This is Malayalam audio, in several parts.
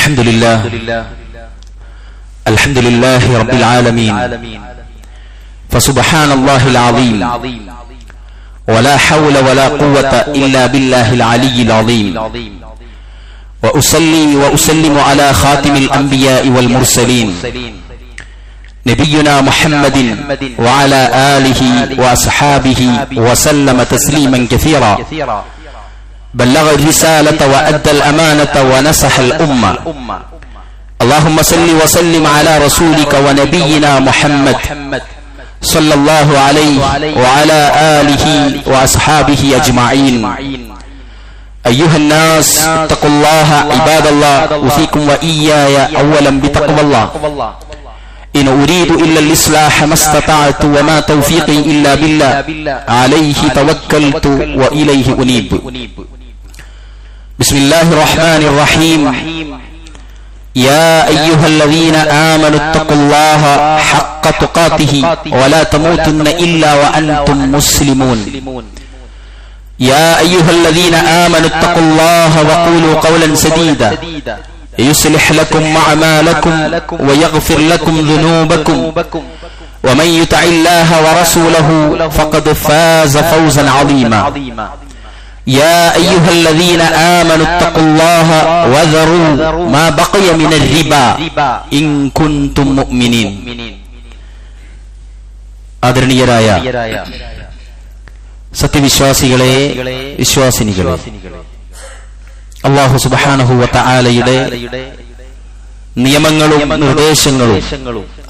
الحمد لله رب العالمين فسبحان الله العظيم ولا حول ولا قوة إلا بالله العلي العظيم وأصلي وأسلم على خاتم الأنبياء والمرسلين نبينا محمد وعلى آله وأصحابه وسلم تسليما كثيرا بلغ الرسالة وأدى الأمانة ونصح الأمة اللهم صل وسلم على رسولك ونبينا محمد صلى الله عليه وعلى آله وأصحابه أجمعين أيها الناس اتقوا الله عباد الله أوصيكم وإياي أولا بتقوى الله إن أريد إلا الإصلاح ما استطعت وما توفيقي إلا بالله عليه توكلت وإليه أنيب بسم الله الرحمن الرحيم يا أيها الذين آمنوا اتقوا الله حق تقاته ولا تموتن إلا وأنتم مسلمون يا أيها الذين آمنوا اتقوا الله وقولوا قولا سديدا يصلح لكم أعمالكم ويغفر لكم ذنوبكم ومن يطع الله ورسوله فقد فاز فوزا عظيما يا أيها الذين آمنوا اتقوا الله وذروا ما بقي من الربا إن كنتم مؤمنين ആദരണീയരായ സത്യവിശ്വാസികളെ, വിശ്വാസിനികളെ, അല്ലാഹു സുബ്ഹാനഹു വ തആലയുടെ നിയമങ്ങളും നിർദ്ദേശങ്ങളും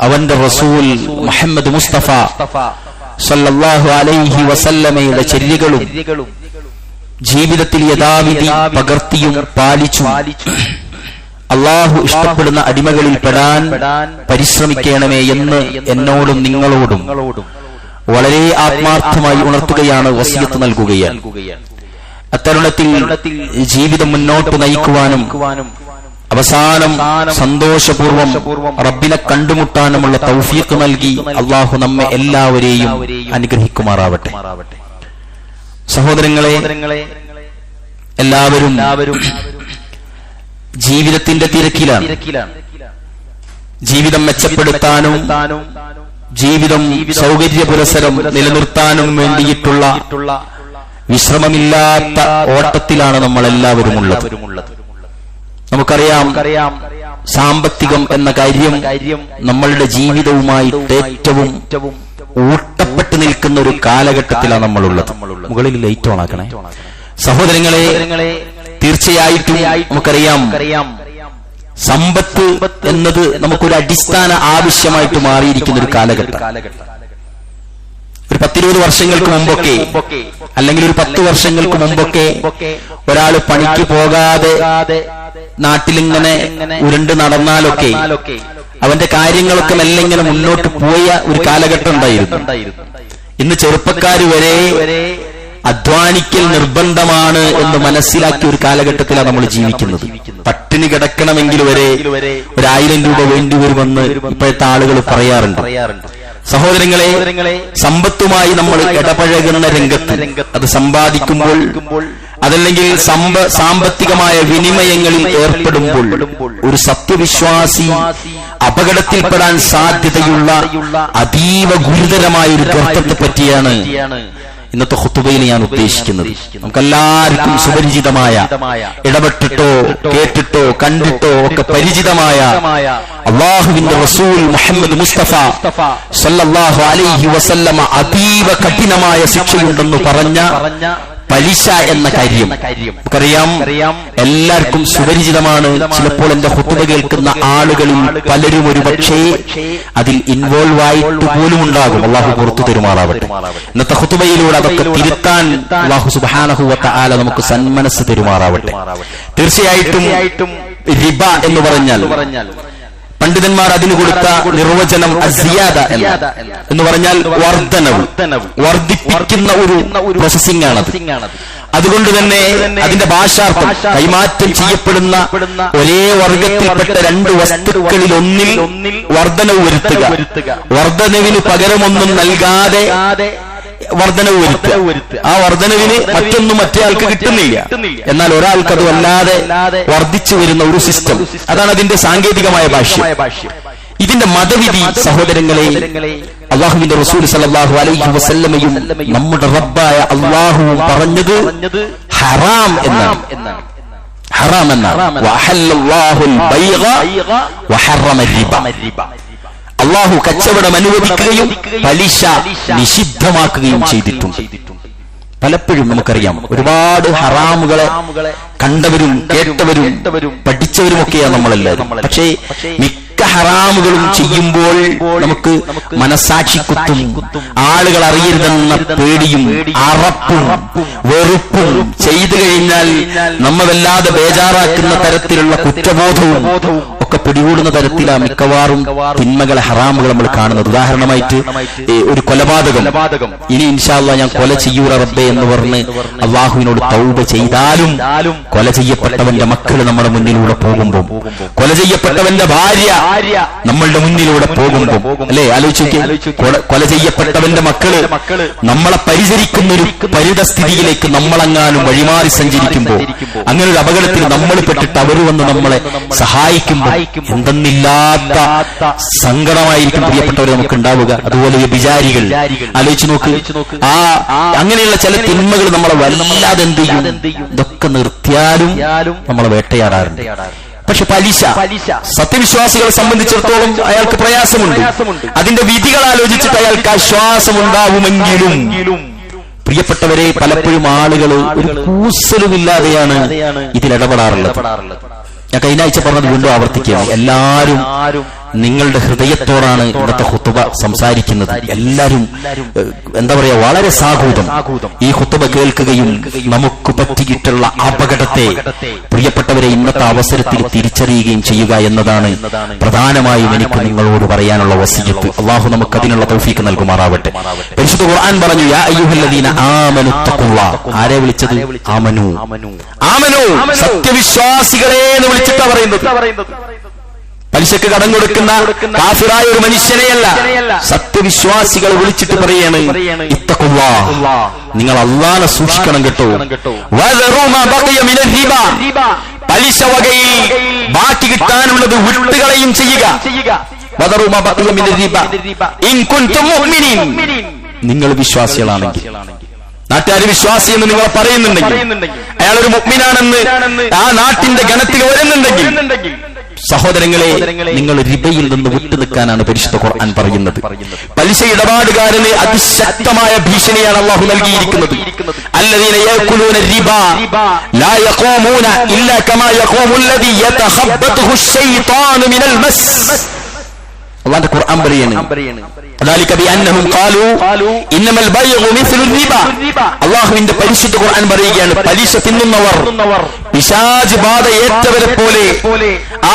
അവന്റെ റസൂൽ മുഹമ്മദ് മുസ്തഫ സല്ലല്ലാഹു അലൈഹി വസല്ലമയുടെ ചര്യകളും ജീവിതത്തിൽ യഥാവിധി പകർത്തിയും പാലിച്ചും അള്ളാഹു ഇഷ്ടപ്പെടുന്ന അടിമകളിൽ പെടാൻ പരിശ്രമിക്കണമേ എന്ന് എന്നോടും നിങ്ങളോടും വളരെ ആത്മാർത്ഥമായി ഉണർത്തുകയാണ്, വസിയത്ത് നൽകുകയാണ്. അത്തരുണത്തിൽ ജീവിതം മുന്നോട്ട് നയിക്കുവാനും അവസാനം സന്തോഷപൂർവം റബ്ബിനെ കണ്ടുമുട്ടാനുമുള്ള തൗഫീഖ് നൽകി അള്ളാഹു നമ്മെ എല്ലാവരെയും അനുഗ്രഹിക്കുമാറാവട്ടെ. സഹോദരങ്ങളെ, എല്ലാവരും ജീവിതത്തിന്റെ തിരക്കിലാണ്. ജീവിതം മെച്ചപ്പെടുത്താനും ജീവിതം സൗകര്യപുരസരം നിലനിർത്താനും വേണ്ടിയിട്ടുള്ള വിശ്രമമില്ലാത്ത ഓട്ടത്തിലാണ് നമ്മൾ എല്ലാവരും ഉള്ളത്. നമുക്കറിയാം, സാമ്പത്തികം എന്ന കാര്യം നമ്മളുടെ ജീവിതവുമായി ഏറ്റവും ഊട്ടപ്പെട്ട് നിൽക്കുന്ന ഒരു കാലഘട്ടത്തിലാണ് നമ്മളുള്ളത്. മുകളിൽ ലൈറ്റ് ഓൺ ആക്കണേ. സഹോദരങ്ങളെ, തീർച്ചയായിട്ടും നമുക്കറിയാം, സമ്പത്ത് എന്നത് നമുക്കൊരു അടിസ്ഥാന ആവശ്യമായിട്ട് മാറിയിരിക്കുന്ന ഒരു കാലഘട്ടം. ഒരു 10-20 വർഷങ്ങൾക്ക് മുമ്പൊക്കെ, അല്ലെങ്കിൽ ഒരു 10 വർഷങ്ങൾക്ക് മുമ്പൊക്കെ ഒരാൾ പണിക്ക് പോകാതെ നാട്ടിലിങ്ങനെ ഉരുണ്ട് നടന്നാലൊക്കെ അവന്റെ കാര്യങ്ങളൊക്കെ മെല്ലെ ഇങ്ങനെ മുന്നോട്ട് പോയ ഒരു കാലഘട്ടം ഉണ്ടായിരുന്നു. ഇന്ന് ചെറുപ്പക്കാർ വരെ അധ്വാനിക്കൽ നിർബന്ധമാണ് എന്ന് മനസ്സിലാക്കിയ ഒരു കാലഘട്ടത്തിലാണ് നമ്മൾ ജീവിക്കുന്നത്. പട്ടിണി കിടക്കണമെങ്കിൽ വരെ 1000 രൂപ വേണ്ടിവരുമെന്ന് ഇപ്പോഴത്തെ ആളുകൾ പറയാറുണ്ട്. സഹോദരങ്ങളെ, സമ്പത്തുമായി നമ്മൾ ഇടപഴകുന്ന രംഗത്ത്, അത് സമ്പാദിക്കുമ്പോൾ അതല്ലെങ്കിൽ സാമ്പത്തികമായ വിനിമയങ്ങളിൽ ഏർപ്പെടുമ്പോൾ ഒരു സത്യവിശ്വാസി അപകടത്തിൽപ്പെടാൻ സാധ്യതയുള്ള അതീവ ഗുരുതരമായ ഒരു ഗർത്തത്തെ പറ്റിയാണ് ഇന്നത്തെ ഖുതുബയിൽ ഞാൻ ഉദ്ദേശിക്കുന്നത്. നമുക്കെല്ലാവർക്കും സുപരിചിതമായ, ഇടപെട്ടിട്ടോ കേട്ടിട്ടോ കണ്ടിട്ടോ ഒക്കെ പരിചിതമായ അല്ലാഹുവിന്റെ റസൂൽ മുഹമ്മദ് മുസ്തഫ സല്ലല്ലാഹു അലൈഹി വസല്ലമ അതീവ കഠിനമായ ശിക്ഷയുണ്ടെന്ന് പറഞ്ഞ പലിശ എന്ന കാര്യം നമുക്കറിയാം, എല്ലാവർക്കും സുപരിചിതമാണ്. ചിലപ്പോൾ എന്റെ ഖുതുബ കേൾക്കുന്ന ആളുകളിൽ പലരും ഒരു പക്ഷേ അതിൽ ഇൻവോൾവ് ആയിട്ട് പോലും ഉണ്ടാകും. അള്ളാഹു പുറത്തു തരുമാറാവട്ടെ. ഇന്നത്തെ ഖുതുബയിലൂടെ അതൊക്കെ തിരുത്താൻ അള്ളാഹു സുബ്ഹാനഹു വ തആല നമുക്ക് സന്മനസ് തരുമാറാവട്ടെ. തീർച്ചയായിട്ടും റിബ എന്ന് പറഞ്ഞാൽ പണ്ഡിതന്മാർ അതിന് കൊടുത്ത നിർവചനം അസിയാദ എന്ന് പറഞ്ഞാൽ വർധനവ്, വർദ്ധിപ്പിക്കുന്ന ഒരു പ്രോസസിംഗ് ആണത്. അതുകൊണ്ട് തന്നെ അതിന്റെ ഭാഷാർത്ഥം കൈമാറ്റം ചെയ്യപ്പെടുന്ന ഒരേ വർഗത്തിൽപ്പെട്ട 2 വസ്തുക്കളിൽ ഒന്നിൽ വർധനവ് വരുത്തുക, വർധനവിന് പകരമൊന്നും നൽകാതെ വർധനവ് വരുത്തുക. ആ വർധനവിന് മറ്റൊന്നും മറ്റേയാൾക്ക് കിട്ടുന്നില്ല. എന്നാൽ ഒരാൾക്ക് അത് വല്ലാതെ വർദ്ധിച്ചു വരുന്ന ഒരു സിസ്റ്റം, അതാണ് അതിന്റെ സാങ്കേതികമായ ഭാഷ്യം. ഇതിന്റെ മതവിധി സഹോദരങ്ങളെ, അള്ളാഹുവിന്റെ റസൂൽ സല്ലല്ലാഹു അലൈഹി വസല്ലമയും നമ്മുടെ റബ്ബായ അള്ളാഹുവും പറഞ്ഞത് ഹറാം എന്നാണ്. ഹറാം എന്നാണ്. വഹല്ലല്ലാഹുൽ ബൈഅ വഹറമ റിബ. അള്ളാഹു കച്ചവടം അനുവദിക്കുകയും പലിശ നിഷിദ്ധമാക്കുകയും ചെയ്തിട്ടുണ്ട്. പലപ്പോഴും നമുക്കറിയാം, ഒരുപാട് ഹറാമുകളെ കണ്ടവരും കേട്ടവരും പഠിച്ചവരുമൊക്കെയാണ് നമ്മളെല്ലാവരും. പക്ഷേ മിക്ക ഹറാമുകളും ചെയ്യുമ്പോൾ നമുക്ക് മനസാക്ഷിക്കുത്തും ആളുകൾ അറിയരുതെന്ന പേടിയും അറപ്പും വെറുപ്പും, ചെയ്തു കഴിഞ്ഞാൽ നമ്മെ വല്ലാതെ ബേജാറാക്കുന്ന തരത്തിലുള്ള കുറ്റബോധവും ഒക്കെ പിടികൂടുന്ന തരത്തിലാണ് മിക്കവാറും തിന്മകളെ, ഹറാമുകൾ നമ്മൾ കാണുന്നത്. ഉദാഹരണമായിട്ട് ഒരു കൊലപാതകം, ഇനി ഇൻഷാ അല്ലാഹ് ഞാൻ കൊല ചെയ്യൂല റബ്ബേ എന്ന് പറഞ്ഞ് അള്ളാഹുവിനോട് തൗബ ചെയ്താലും കൊല ചെയ്യപ്പെട്ടവന്റെ മക്കൾ നമ്മുടെ മുന്നിലൂടെ പോകുമ്പോൾ, കൊല ചെയ്യപ്പെട്ടവന്റെ ഭാര്യ നമ്മളുടെ മുന്നിലൂടെ പോകുമ്പോൾ, അല്ലെ ആലോചിക്കുക, കൊല ചെയ്യപ്പെട്ടവന്റെ മക്കള് നമ്മളെ പരിചരിക്കുന്ന ഒരു പരിതസ്ഥിതിയിലേക്ക് നമ്മളെങ്ങാനും വഴിമാറി സഞ്ചരിക്കുമ്പോൾ, അങ്ങനെ ഒരു അപകടത്തിൽ നമ്മൾ പെട്ടിട്ട് അവർ വന്ന് നമ്മളെ സഹായിക്കുമ്പോൾ എന്തെന്നില്ലാത്ത സങ്കടമായിരിക്കും പ്രിയപ്പെട്ടവർ നമുക്ക് ഉണ്ടാവുക. അതുപോലെ വ്യഭിചാരികൾ ആലോചിച്ച് നോക്ക്. അങ്ങനെയുള്ള ചില തിന്മകൾ നമ്മളെ വല്ലാതെ എന്ത് ചെയ്യും, ഇതൊക്കെ നിർത്തിയാലും നമ്മളെ വേട്ടയാടാറുണ്ട്. പക്ഷെ പലിശ സത്യവിശ്വാസികളെ സംബന്ധിച്ചിടത്തോളം അയാൾക്ക് പ്രയാസമുണ്ട്. അതിന്റെ വിധികൾ ആലോചിച്ചിട്ട് അയാൾക്ക് ആശ്വാസമുണ്ടാവുമെങ്കിലും പ്രിയപ്പെട്ടവരെ, പലപ്പോഴും ആളുകൾ ഒരു കൂസലുമില്ലാതെയാണ് ഇതിലിടപെടാറുള്ളത്. ഞാൻ കഴിഞ്ഞ ആഴ്ച പറഞ്ഞത് വീണ്ടും ആവർത്തിക്കുകയാണ്. എല്ലാവരും നിങ്ങളുടെ ഹൃദയത്തോടാണ് ഇന്നത്തെ ഖുതുബ സംസാരിക്കുന്നത്. എല്ലാവരും എന്താ പറയാ, വളരെ സാഹൂതം ഈ ഖുതുബ കേൾക്കുകയും നമുക്ക് പറ്റിയിട്ടുള്ള അപകടത്തെ പ്രിയപ്പെട്ടവരെ ഇന്നത്തെ അവസരത്തിൽ തിരിച്ചറിയുകയും ചെയ്യുക എന്നതാണ് പ്രധാനമായും എനിക്ക് നിങ്ങളോട് പറയാനുള്ള വസിയത്ത്. അള്ളാഹു നമുക്ക് അതിനുള്ള തൗഫീഖ് നൽകുമാറാവട്ടെ. പരിശുദ്ധ ഖുർആൻ പറഞ്ഞു, യാ അയ്യുഹല്ലദീന ആമനു തഖുല്ലാഹ്. ആരെ വിളിച്ചത്? ആമനു. ആമനു, സത്യവിശ്വാസികളെ എന്ന് വിളിച്ചിട്ടാ പറയുന്നത്. പലിശക്ക് കടം കൊടുക്കുന്ന കാഫിറായ ഒരു മനുഷ്യനെയല്ല, സത്യവിശ്വാസികളെ വിളിച്ചിട്ട് പറയാണ്, ഇത്തഖുല്ലാഹ്, നിങ്ങൾ അല്ലാഹനെ സൂക്ഷിക്കണം കേട്ടോ. വദറൂ മാ ബഖിയ മിനർ റിബ, പലിശ വകയിൽ ബാക്കി കിട്ടാനുള്ളത് വിട്ടുകളയും ചെയ്യുക. വദറൂ മാ ബഖിയ മിനർ റിബ ഇൻ കുൻതും മുഅ്മിനീൻ, നിങ്ങൾ വിശ്വാസികളാണെങ്കിൽ. നാട്ടുകാർ വിശ്വാസി എന്ന് നിങ്ങൾ പറയുന്നുണ്ടെങ്കിൽ, അയാളൊരു മുഅ്മിനാണെന്ന് ആ നാട്ടിന്റെ ഗണത്തിൽ വരുന്നുണ്ടെങ്കിൽ, സഹോദരങ്ങളെ, നിങ്ങൾ റിബയിൽ നിന്ന് വിട്ടുനിൽക്കാനാണ് പരിശുദ്ധ ഖുർആൻ പറയുന്നത്. പലിശ ഇടപാടുകാരന് അതിശക്തമായ ഭീഷണിയാണ് അല്ലാഹു നൽകിയിരിക്കുന്നത്. അല്ലദീന യഅകുലൂന റിബ ലാ യഖൂമൂന ഇല്ലാ കമാ യഖൂമുൽ ലദീ യതഖബ്ബതുഹു അശ്ശൈത്വാനു മിനൽ മസ്. അല്ലാഹുവിന്റെ ഖുർആൻ പറയാണ്, ذلك بأنهم قالوا إنما البيع مثل الربا. അല്ലാഹുവിന്റെ പരിശുദ്ധ ഖുർആൻ പറയുകയാണ്, പലിശ തിന്നുന്നവർ പിശാച് ബാധ ഏറ്റവരെ പോലെ,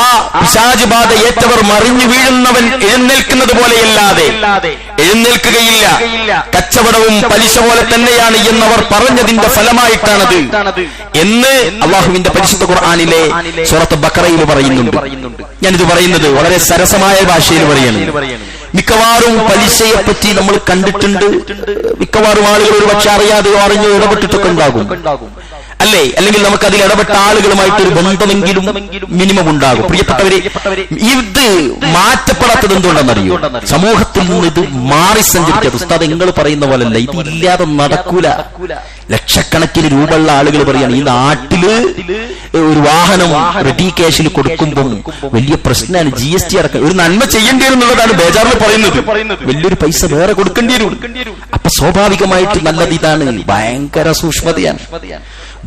ആ പിശാച് ബാധ ഏറ്റവർ മറിഞ്ഞു വീഴുന്നവൻ എഴുന്നേൽക്കുന്നത് പോലെയല്ലാതെ എഴുന്നേൽക്കുകയില്ല. കച്ചവടവും പലിശ പോലെ തന്നെയാണ് എന്നവർ പറഞ്ഞതിന്റെ ഫലമായിട്ടാണത് എന്ന് അല്ലാഹുവിന്റെ പരിശുദ്ധ ഖുർആനിലെ സൂറത്ത് ബഖറയിൽ പറയുന്നുണ്ട്. ഞാനിത് പറയുന്നത് വളരെ സരസമായ ഭാഷയിൽ പറയാണ്. മിക്കവാറും പലിശയെ പറ്റി നമ്മൾ കണ്ടിട്ടുണ്ട്. മിക്കവാറും ആളുകൾ ഒരു പക്ഷെ അറിയാതെയോ അറിഞ്ഞോ ഇടപെട്ടിട്ടൊക്കെ ഉണ്ടാകും, അല്ലേ? അല്ലെങ്കിൽ നമുക്ക് അതിൽ ഇടപെട്ട ആളുകളുമായിട്ടൊരു ബന്ധമെങ്കിലും മിനിമം ഉണ്ടാകും. പ്രിയപ്പെട്ടവരെ, ഇത് മാറ്റപ്പെടാത്തത് എന്തുകൊണ്ടെന്നറിയോ? സമൂഹത്തിൽ നിന്ന് ഇത് മാറി സഞ്ചരിച്ചത്. ഉസ്താദ് നിങ്ങൾ പറയുന്ന പോലല്ല, ഇത് ഇല്ലാതെ നടക്കൂല. ലക്ഷക്കണക്കിന് രൂപയുള്ള ആളുകൾ പറയാണ്, ഈ നാട്ടില് ഒരു വാഹനം റെഡി ക്യാഷിൽ കൊടുക്കുമ്പോൾ വലിയ പ്രശ്നമാണ്. GST അടക്കം ഒരു നന്മ ചെയ്യേണ്ടി വരും എന്നുള്ളതാണ് ബേജാറിൽ പറയുന്നത്. വലിയൊരു പൈസ വേറെ കൊടുക്കേണ്ടി വരും. അപ്പൊ സ്വാഭാവികമായിട്ട് നല്ലത് ഇതാണ്. ഭയങ്കര സൂക്ഷ്മതയാണ്.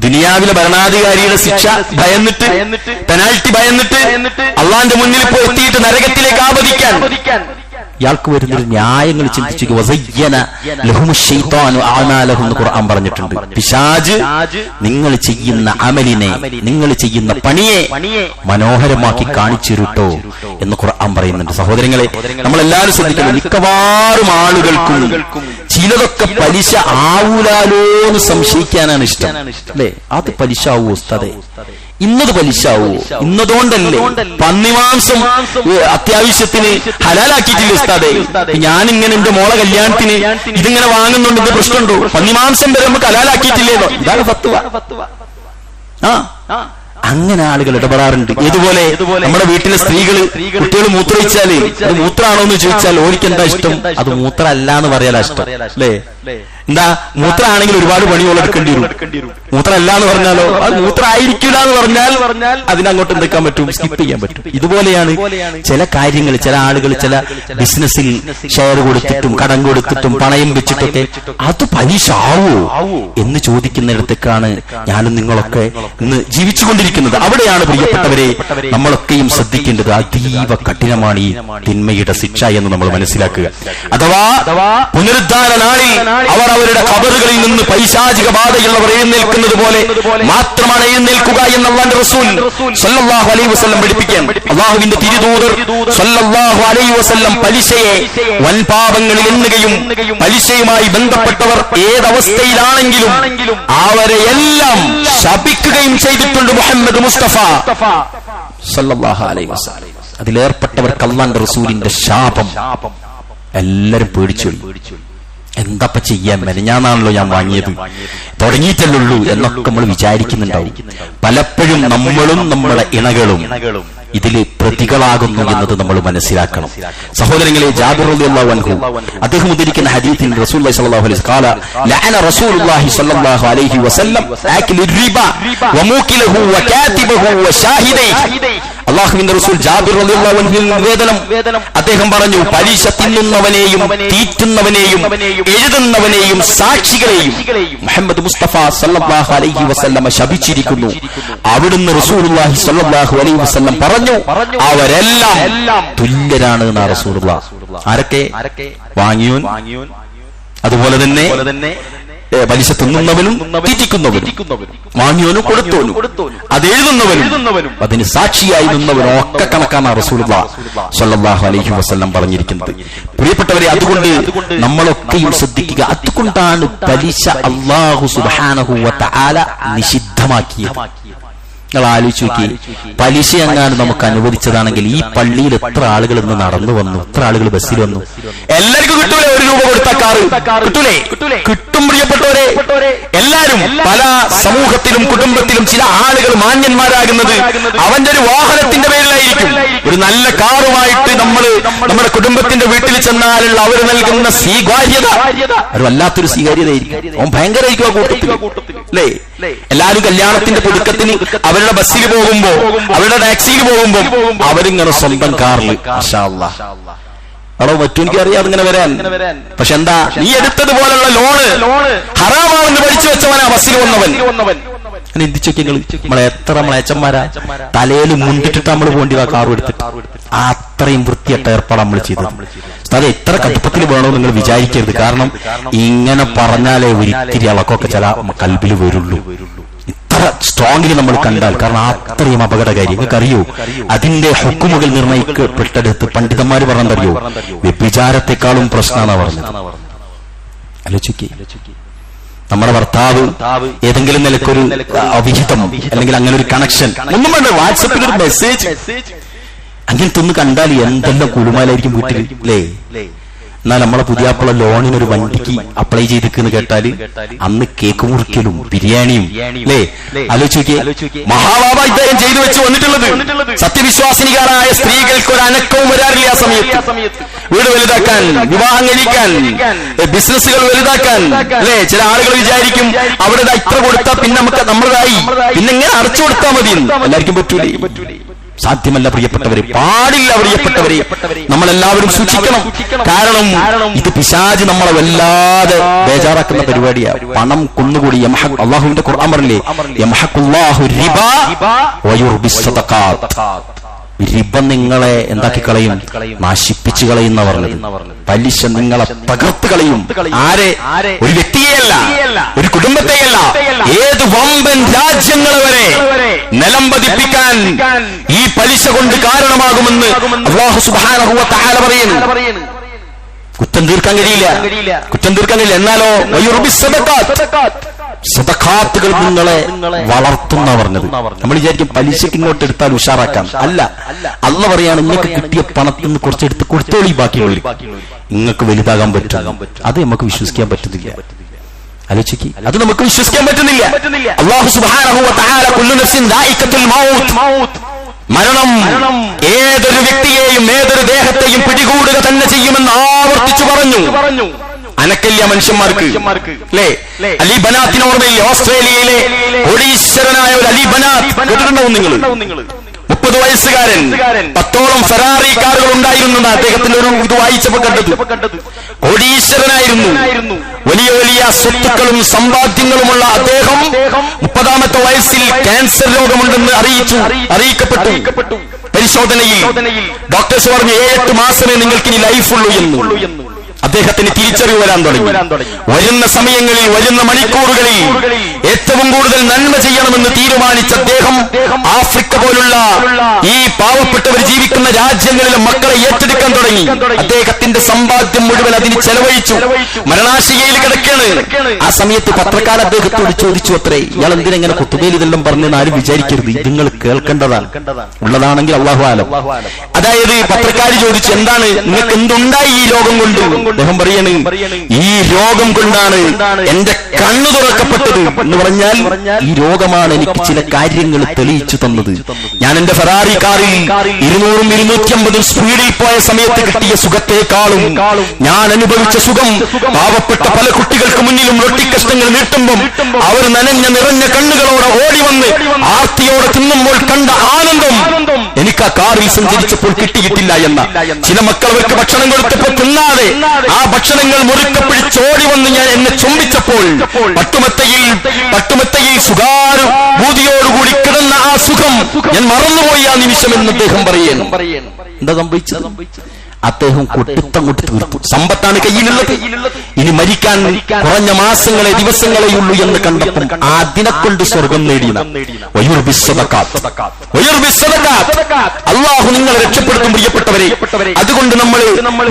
ദുനിയാവിലെ ഭരണാധികാരിയുടെ ശിക്ഷ ഭയന്നിട്ട്, പെനാൽറ്റി ഭയന്നിട്ട്, അള്ളാന്റെ മുന്നിൽ പോയി എത്തിയിട്ട് നരകത്തിലേക്ക് ആപതിക്കാൻ ഇയാൾക്ക് വരുന്നൊരു ന്യായങ്ങൾ ചിന്തിച്ചു. ഖുർആൻ പറഞ്ഞിട്ടുണ്ട്, പിശാച് നിങ്ങൾ ചെയ്യുന്ന അമലിനെ, നിങ്ങൾ ചെയ്യുന്ന പണിയെ മനോഹരമാക്കി കാണിച്ചിരുട്ടോ എന്ന് ഖുർആൻ പറയുന്നുണ്ട്. സഹോദരങ്ങളെ, നമ്മളെല്ലാവരും ശ്രദ്ധിക്കണം. മിക്കവാറും ആളുകൾക്കും ചിലതൊക്കെ പലിശ ആവൂലാലോ എന്ന് സംശയിക്കാനാണ് ഇഷ്ടം, അല്ലേ? അത് പലിശ ആവൂ ഉസ്താദേ, ഇന്നത് പലിശാവോ? ഇന്നതുകൊണ്ടല്ലേ പന്നിമാംസം അത്യാവശ്യത്തിന് ഹലാലാക്കിയിട്ടില്ല ഉസ്താദേ. ഞാനിങ്ങനെ എന്റെ മോളെ കല്യാണത്തിന് ഇതിങ്ങനെ വാങ്ങുന്നുണ്ട്, ഇത് പ്രശ്നമുണ്ടോ? പന്നിമാംസം വരെ നമുക്ക് ഹലാലാക്കിയിട്ടില്ലേന്നോ? ഇതാണ് ഫത്വ. അങ്ങനെ ആളുകൾ ഇടപെടാറുണ്ട്. ഇതുപോലെ നമ്മുടെ വീട്ടിലെ സ്ത്രീകള് കുട്ടികൾ മൂത്രയിച്ചാല് അത് മൂത്രാണോ എന്ന് ചോദിച്ചാൽ ഓർക്ക് എന്താ ഇഷ്ടം? അത് മൂത്ര അല്ല എന്ന് പറയാനാ ഇഷ്ടം, അല്ലേ? എന്താ മൂത്രമാണെങ്കിൽ ഒരുപാട് പണികൾ എടുക്കേണ്ടി വരും. മൂത്രമല്ല എന്ന് പറഞ്ഞാലോ അത് മൂത്രമായിരിക്കില്ല എന്ന് പറഞ്ഞാൽ അതിനങ്ങോട്ട് എന്തെക്കാൻ പറ്റും? സ്കിപ്പ് ചെയ്യാൻ പറ്റും. ഇതുപോലെയാണ് ചില കാര്യങ്ങൾ. ചില ആളുകൾ ചില ബിസിനസ്സിൽ ഷെയർ കൊടുത്തിട്ടും കടം കൊടുത്തിട്ടും പണയം വെച്ചിട്ടൊക്കെ അത് പലിശ ആവോ എന്ന് ചോദിക്കുന്നിടത്തേക്കാണ് ഞാനും നിങ്ങളൊക്കെ ഇന്ന് ജീവിച്ചുകൊണ്ടിരിക്കുന്നത്. അവിടെയാണ് പ്രിയപ്പെട്ടവരെ നമ്മളൊക്കെയും ശ്രദ്ധിക്കേണ്ടത്. അതീവ കഠിനമാണ് ഈ തിന്മയുടെ ശിക്ഷ എന്ന് നമ്മൾ മനസ്സിലാക്കുക. അഥവാ പുനരുദ്ധാന നാളിൽ അവർ അവരുടെ ഖബറുകളിൽ നിന്ന് പൈശാചിക ബാധയുള്ളവർ എഴുന്നേൽക്കുന്നത് പോലെ മാത്രമാണ് എഴുന്നേൽക്കുക എന്ന് അല്ലാഹുവിന്റെ റസൂൽ സ്വല്ലല്ലാഹു അലൈഹി വസല്ലം പഠിപ്പിക്കാൻ. അല്ലാഹുവിന്റെ തിരുദൂതർ സ്വല്ലല്ലാഹു അലൈഹി വസല്ലം പലിശയെ വൻപാപങ്ങളിൽ എണ്ണുകയും പലിശയുമായി ബന്ധപ്പെട്ടവർ ഏതവസ്ഥയിലാണെങ്കിലും അവരെ എല്ലാം ശപിക്കുകയും ചെയ്തിട്ടുണ്ട് മുഹമ്മദ് മുസ്തഫ സ്വല്ലല്ലാഹു അലൈഹി വസല്ലം. അതിലേർപ്പെട്ടവർക്ക് അല്ലാഹുവിന്റെ റസൂലിന്റെ ശാപം എല്ലാരും പേടിച്ചു. എന്താപ്പ ചെയ്യാൻ? മെനഞ്ഞാന്നാണല്ലോ ഞാൻ വാങ്ങിയത്, തുടങ്ങിയിട്ടല്ലുള്ളൂ എന്നൊക്കെ നമ്മൾ വിചാരിക്കുന്നുണ്ടാവും. പലപ്പോഴും നമ്മളും നമ്മുടെ ഇണകളും ഇതില് പ്രതികളാകുന്നു എന്നത് നമ്മൾ മനസ്സിലാക്കണം. സഹോദരങ്ങളെ, ജാബിർ റളിയല്ലാഹു അൻഹു അദ്ദേഹം ഉദ്ധരിക്കുന്ന ഹദീസിൽ റസൂലുള്ളാഹി സ്വല്ലല്ലാഹു അലൈഹി വസല്ലം ഖാല ലഅന റസൂലുള്ളാഹി സ്വല്ലല്ലാഹു അലൈഹി വസല്ലം ആകിലു റിബ വമൂകിലഹു വകാതിബഹു വശാഹിദൈഹി. അല്ലാഹുവിന്റെ റസൂൽ ജാബിർ റളിയല്ലാഹു അൻഹു നിവേദനം അദ്ദേഹം പറഞ്ഞു, പലിശ തിന്നുന്നവനെയും തീറ്റുന്നവനെയും എഴുതുന്നവനെയും സാക്ഷികളെയും മുഹമ്മദ് മുസ്തഫ സല്ലല്ലാഹു അലൈഹി വസല്ലം ശപിച്ചിരിക്കുന്നു. അവിടുന്ന് റസൂലുള്ളാഹി സ്വല്ലല്ലാഹു അലൈഹി വസല്ലം പറഞ്ഞു, അവരെല്ലാം തുല്യരാണ് എന്നാ റസൂലുള്ളാഹ്. ആരൊക്കെ? വാങ്ങിയോൻ, അതുപോലെ തന്നെ പലിശ തിന്നുന്നവനും തീറ്റിക്കുന്നവനും, വാങ്ങിയോനും കൊടുത്തോനും, അത് എഴുതുന്നവനും അതിന് സാക്ഷിയായി നിന്നവനും ഒക്കെ കണക്കാണ് റസൂലുള്ളാഹി സ്വല്ലല്ലാഹു അലൈഹി വസല്ലം പറഞ്ഞിരിക്കുന്നത്. പ്രിയപ്പെട്ടവരെ, അതുകൊണ്ട് നമ്മളൊക്കെയും ശ്രദ്ധിക്കുക. അതുകൊണ്ടാണ് പലിശ അല്ലാഹു സുബ്ഹാനഹു വ തആല നിഷിദ്ധമാക്കിയത്. നിങ്ങൾ ആലോചിച്ച് നോക്കി, പലിശ എങ്ങാനും നമുക്ക് അനുവദിച്ചതാണെങ്കിൽ ഈ പള്ളിയിൽ എത്ര ആളുകൾ ഇന്ന് നടന്നു വന്നു, എത്ര ആളുകൾ ബസ്സിൽ വന്നു. എല്ലാവർക്കും കിട്ടൂലേ? 1 രൂപ കൊടുത്ത കാറ് കിട്ടൂലേ? കിട്ടും പ്രിയപ്പെട്ടവരെ. എല്ലാരും പല സമൂഹത്തിലും കുടുംബത്തിലും ചില ആളുകൾ മാന്യന്മാരാകുന്നത് അവന്റെ ഒരു വാഹനത്തിന്റെ പേരിലായിരിക്കും. ഒരു നല്ല കാറുമായിട്ട് നമ്മുടെ കുടുംബത്തിന്റെ വീട്ടിൽ ചെന്നാലുള്ള അവർ നൽകുന്ന സ്വീകാര്യത ഒരു വല്ലാത്തൊരു സ്വീകാര്യതയായിരിക്കും. അവൻ ഭയങ്കരമായിരിക്കും ആ കൂട്ടത്തിൽ, അല്ലേ? എല്ലാവരും കല്യാണത്തിന്റെ പുതുക്കത്തിന് അവരുടെ ബസ്സിൽ പോകുമ്പോ, അവരുടെ ടാക്സിയിൽ പോകുമ്പോ അവരിങ്ങനെ സ്വന്തം കാറിൽ മാഷാ അല്ലാഹ് അവിടെ പറ്റും. എനിക്ക് അറിയാം അതിങ്ങനെ വരാൻ. പക്ഷെ എന്താ, നീ എടുത്തതുപോലുള്ള ലോണ് ഹറാമാണെന്ന് പഠിച്ചു വെച്ചവനാ ബസ്സിൽ വന്നവൻ. അങ്ങനെ എന്തിച്ചൊക്കെ നമ്മളെ എത്ര മളയച്ചന്മാരാ തലയിൽ മുണ്ടിട്ടിട്ട് നമ്മൾ പോണ്ടി ആ കാറും എടുത്തിട്ട് അത്രയും വൃത്തിയായിട്ട് ഏർപ്പാട് നമ്മൾ ചെയ്തത്. അത് എത്ര കടുപ്പത്തിൽ വേണമെന്ന് നിങ്ങൾ വിചാരിക്കരുത്. കാരണം ഇങ്ങനെ പറഞ്ഞാലേ ഒരിത്തിരി അളക്കൊക്കെ ചില കൽബിൽ വരുള്ളൂ. ഇത്ര സ്ട്രോങ്ങിൽ നമ്മൾ കണ്ടാൽ, കാരണം അത്രയും അപകടകാരി. നിങ്ങൾക്കറിയോ അതിന്റെ ഹുക്കുമുകൾ നിർണയിക്കപ്പെട്ടെടുത്ത് പണ്ഡിതന്മാര് പറഞ്ഞറിയോ, വ്യഭിചാരത്തെക്കാളും പ്രശ്നമാണ് പറഞ്ഞത്. ആലോചിക്കേ, നമ്മുടെ ഭർത്താവ് ഏതെങ്കിലും നിലക്കൊരു അവിഹിതം അല്ലെങ്കിൽ അങ്ങനെ ഒരു കണക്ഷൻ ഒന്നും വേണ്ട, വാട്സപ്പിൽ ഒരു മെസ്സേജ് അങ്ങനത്തെ ഒന്ന് കണ്ടാൽ എന്തെല്ലാം കുലുമാലായിരിക്കും വീട്ടിൽ, അല്ലേ? എന്നാൽ നമ്മളെ പുതിയാപ്പുള്ള ലോണിനൊരു വണ്ടിക്ക് അപ്ലൈ ചെയ്തിരിക്കുന്നു കേട്ടാല് അന്ന് കേക്ക് മുറിക്കലും ബിരിയാണിയും, അല്ലേ? ആലോചിക്കേ, മഹാബാബ ഇദ്ദേഹം ചെയ്തു വെച്ച് വന്നിട്ടുള്ളത്. സത്യവിശ്വാസിനികാരായ സ്ത്രീകൾക്ക് ഒരു അനക്കവും വരാറില്ല ആ സമയത്ത്. വീട് വലുതാക്കാൻ, വിവാഹം കഴിക്കാൻ, ബിസിനസ്സുകൾ വലുതാക്കാൻ, അല്ലേ? ചില ആളുകൾ വിചാരിക്കും അവിടെ ഇത്ര കൊടുത്താൽ പിന്നെ നമുക്ക് നമ്മളതായി, പിന്നെ ഇങ്ങനെ അടച്ചു കൊടുത്താൽ മതി. എല്ലാവർക്കും പറ്റൂലേ? സാധ്യമല്ല പ്രിയപ്പെട്ടവരെ, പാടില്ല പ്രിയപ്പെട്ടവരെ. നമ്മളെല്ലാവരും സൂക്ഷിക്കണം. കാരണം ഇത് പിശാച് നമ്മളെ വല്ലാതെ ബേജാറാക്കുന്ന പരിപാടിയാണ്. പണം കുന്നുകൂടി അള്ളാഹുവിന്റെ ഖുർആൻ പറഞ്ഞില്ലേ, യംഹഖുല്ലാഹു റിബ വയുർബിസ് സദഖാത്ത്. റിബ നിങ്ങളെ എന്താക്കി കളയും? നാശിപ്പിച്ചു കളയുന്ന പറഞ്ഞത്. പലിശ നിങ്ങളെ തകർത്ത് കളയും. ആരെ? ഒരു വ്യക്തിയെയല്ല, ഒരു കുടുംബത്തെയല്ല, ഏത് വമ്പൻ രാജ്യങ്ങളെ വരെ നിലം പതിപ്പിക്കാൻ ഈ പലിശ കൊണ്ട് കാരണമാകുമെന്ന് അല്ലാഹു സുബ്ഹാനഹു വ തആല പറയുന്നു. കുറ്റം തീർക്കാൻ കഴിയില്ല. എന്നാലോ സദഖാത്തുകൾ നിങ്ങളെ വളർത്തുന്ന പറഞ്ഞത്. നമ്മൾ വിചാരിക്കും പലിശക്ക് ഇങ്ങോട്ട് എടുത്താൽ ഉഷാറാക്കാം. അല്ല, അല്ലാഹു പറയാണ് നിങ്ങൾക്ക് കിട്ടിയ പണത്തിൽ നിന്ന് കുറച്ചെടുത്ത് കൊടുത്തോളി, ബാക്കിയുള്ളവർ നിങ്ങൾക്ക് വലുതാകാൻ പറ്റും. അത് നമുക്ക് വിശ്വസിക്കാൻ പറ്റുന്നില്ല. ആലോചിക്ക്, അത് നമുക്ക് വിശ്വസിക്കാൻ പറ്റുന്നില്ല. അല്ലാഹു സുബ്ഹാനഹു വ തആല കുല്ലു നഫ്സിൻ ദായിഖത്തുൽ മൗത്ത്, മരണം ഏതൊരു വ്യക്തിയെയും ഏതൊരു ദേഹത്തെയും പിടികൂടുക തന്നെ ചെയ്യുമെന്ന് ആവർത്തിച്ചു പറഞ്ഞു. അനക്കല്യ മനുഷ്യന്മാർക്ക് അല്ലേ? അലി ബനാത്തിന് ഓർമ്മയില്ലേ? ഓസ്ട്രേലിയയിലെ കോടീശ്വരനായ ഒരു അലി ബനാത്ത് കേട്ടിട്ടുണ്ടാവും നിങ്ങൾ? 30 വയസ്സുകാരൻ, 10ഓളം ഫെറാറി കാറുകൾ ഉണ്ടായിരുന്നു. അദ്ദേഹത്തിന്റെ ഒരു ഇത് വായിച്ചപ്പോ കണ്ടത്. കോടീശ്വരനായിരുന്നു, വലിയ വലിയ സ്വത്തുക്കളും സമ്പാദ്യങ്ങളുമുള്ള അദ്ദേഹം 30ാമത്തെ വയസ്സിൽ ക്യാൻസർ രോഗമുണ്ടെന്ന് അറിയിക്കപ്പെട്ടു. പരിശോധനയിൽ ഡോക്ടേഴ്സ് പറഞ്ഞു 7-8 മാസമേ നിങ്ങൾക്കിനി ലൈഫുള്ളൂ എന്ന്. അദ്ദേഹത്തിന് തിരിച്ചറിവ് വരാൻ തുടങ്ങി. വരുന്ന സമയങ്ങളിൽ, വരുന്ന മണിക്കൂറുകളിൽ ഏറ്റവും കൂടുതൽ നന്മ ചെയ്യണമെന്ന് തീരുമാനിച്ച അദ്ദേഹം ആഫ്രിക്ക പോലുള്ള ഈ പാവപ്പെട്ടവർ ജീവിക്കുന്ന രാജ്യങ്ങളിലെ മക്കളെ ഏറ്റെടുക്കാൻ തുടങ്ങി. അദ്ദേഹത്തിന്റെ സമ്പാദ്യം മുഴുവൻ അതിന് ചെലവഴിച്ചു. മരണാശികയിൽ കിടക്കാണ്. ആ സമയത്ത് പത്രക്കാർ അദ്ദേഹത്തോട് ചോദിച്ചു അത്രേ, ഇയാൾ എന്തിനെങ്ങനെ കുത്തുബയിൽ ഇതെല്ലാം പറഞ്ഞെന്ന് ആരും വിചാരിക്കരുത്, ഇത് നിങ്ങൾ കേൾക്കേണ്ടതാണ്, ഉള്ളതാണെങ്കിൽ അല്ലാഹു ആലം. അതായത് പത്രക്കാർ ചോദിച്ചു, എന്താണ് നിങ്ങൾക്ക് എന്തുണ്ടായി ഈ രോഗം കൊണ്ട്? അദ്ദേഹം പറയാണ്, ഈ രോഗം കൊണ്ടാണ് എന്റെ കണ്ണു തുറക്കപ്പെട്ടത് എന്ന് പറഞ്ഞാൽ ഈ രോഗമാണ് എനിക്ക് ചില കാര്യങ്ങൾ തെളിയിച്ചു തന്നത്. ഞാൻ എന്റെ ഫെറാറി കാറിൽ 200-250 സ്പീഡിൽ പോയ സമയത്ത് കിട്ടിയ സുഖത്തെക്കാളും ഞാൻ അനുഭവിച്ച സുഖം പാവപ്പെട്ട പല കുട്ടികൾക്ക് മുന്നിലും റൊട്ടിക്കഷ്ണങ്ങൾ നീട്ടുമ്പം അവർ നനഞ്ഞ നിറഞ്ഞ കണ്ണുകളോടെ ഓടി വന്ന് ആർത്തിയോടെ തിന്നുമ്പോൾ കണ്ട ആനന്ദം എനിക്ക് ആ കാറിൽ സഞ്ചരിച്ചപ്പോൾ കിട്ടിയിട്ടില്ല എന്ന. ചില മക്കൾ അവർക്ക് ഭക്ഷണം കൊടുത്തപ്പോൾ തിന്നാതെ ആ ഭക്ഷണങ്ങൾ മുറുക്കെ പിടിച്ചോടി വന്ന് ഞാൻ എന്നെ ചുംബിച്ചപ്പോൾ പട്ടുമെത്തയിൽ സുഖാനുഭൂതിയോടുകൂടി കിടന്ന ആ സുഖം ഞാൻ മറന്നുപോയി ആ നിമിഷം എന്ന് അദ്ദേഹം പറയുന്നു. എന്താ സംഭവിച്ചത്? അദ്ദേഹം കൊട്ടിത്തങ്ങോട്ട് തീർത്തു. സമ്പത്താണ് കയ്യിലുള്ളത്, ഇനി മരിക്കാൻ കുറഞ്ഞ മാസങ്ങളെ ദിവസങ്ങളെ ഉള്ളൂ എന്ന് കണ്ടപ്പോൾ അതിനെക്കൊണ്ട് സ്വർഗം നേടിയതാണ്. അല്ലാഹു നിങ്ങളെ രക്ഷപ്പെടുത്തും പ്രിയപ്പെട്ടവരെ. അതുകൊണ്ട് നമ്മൾ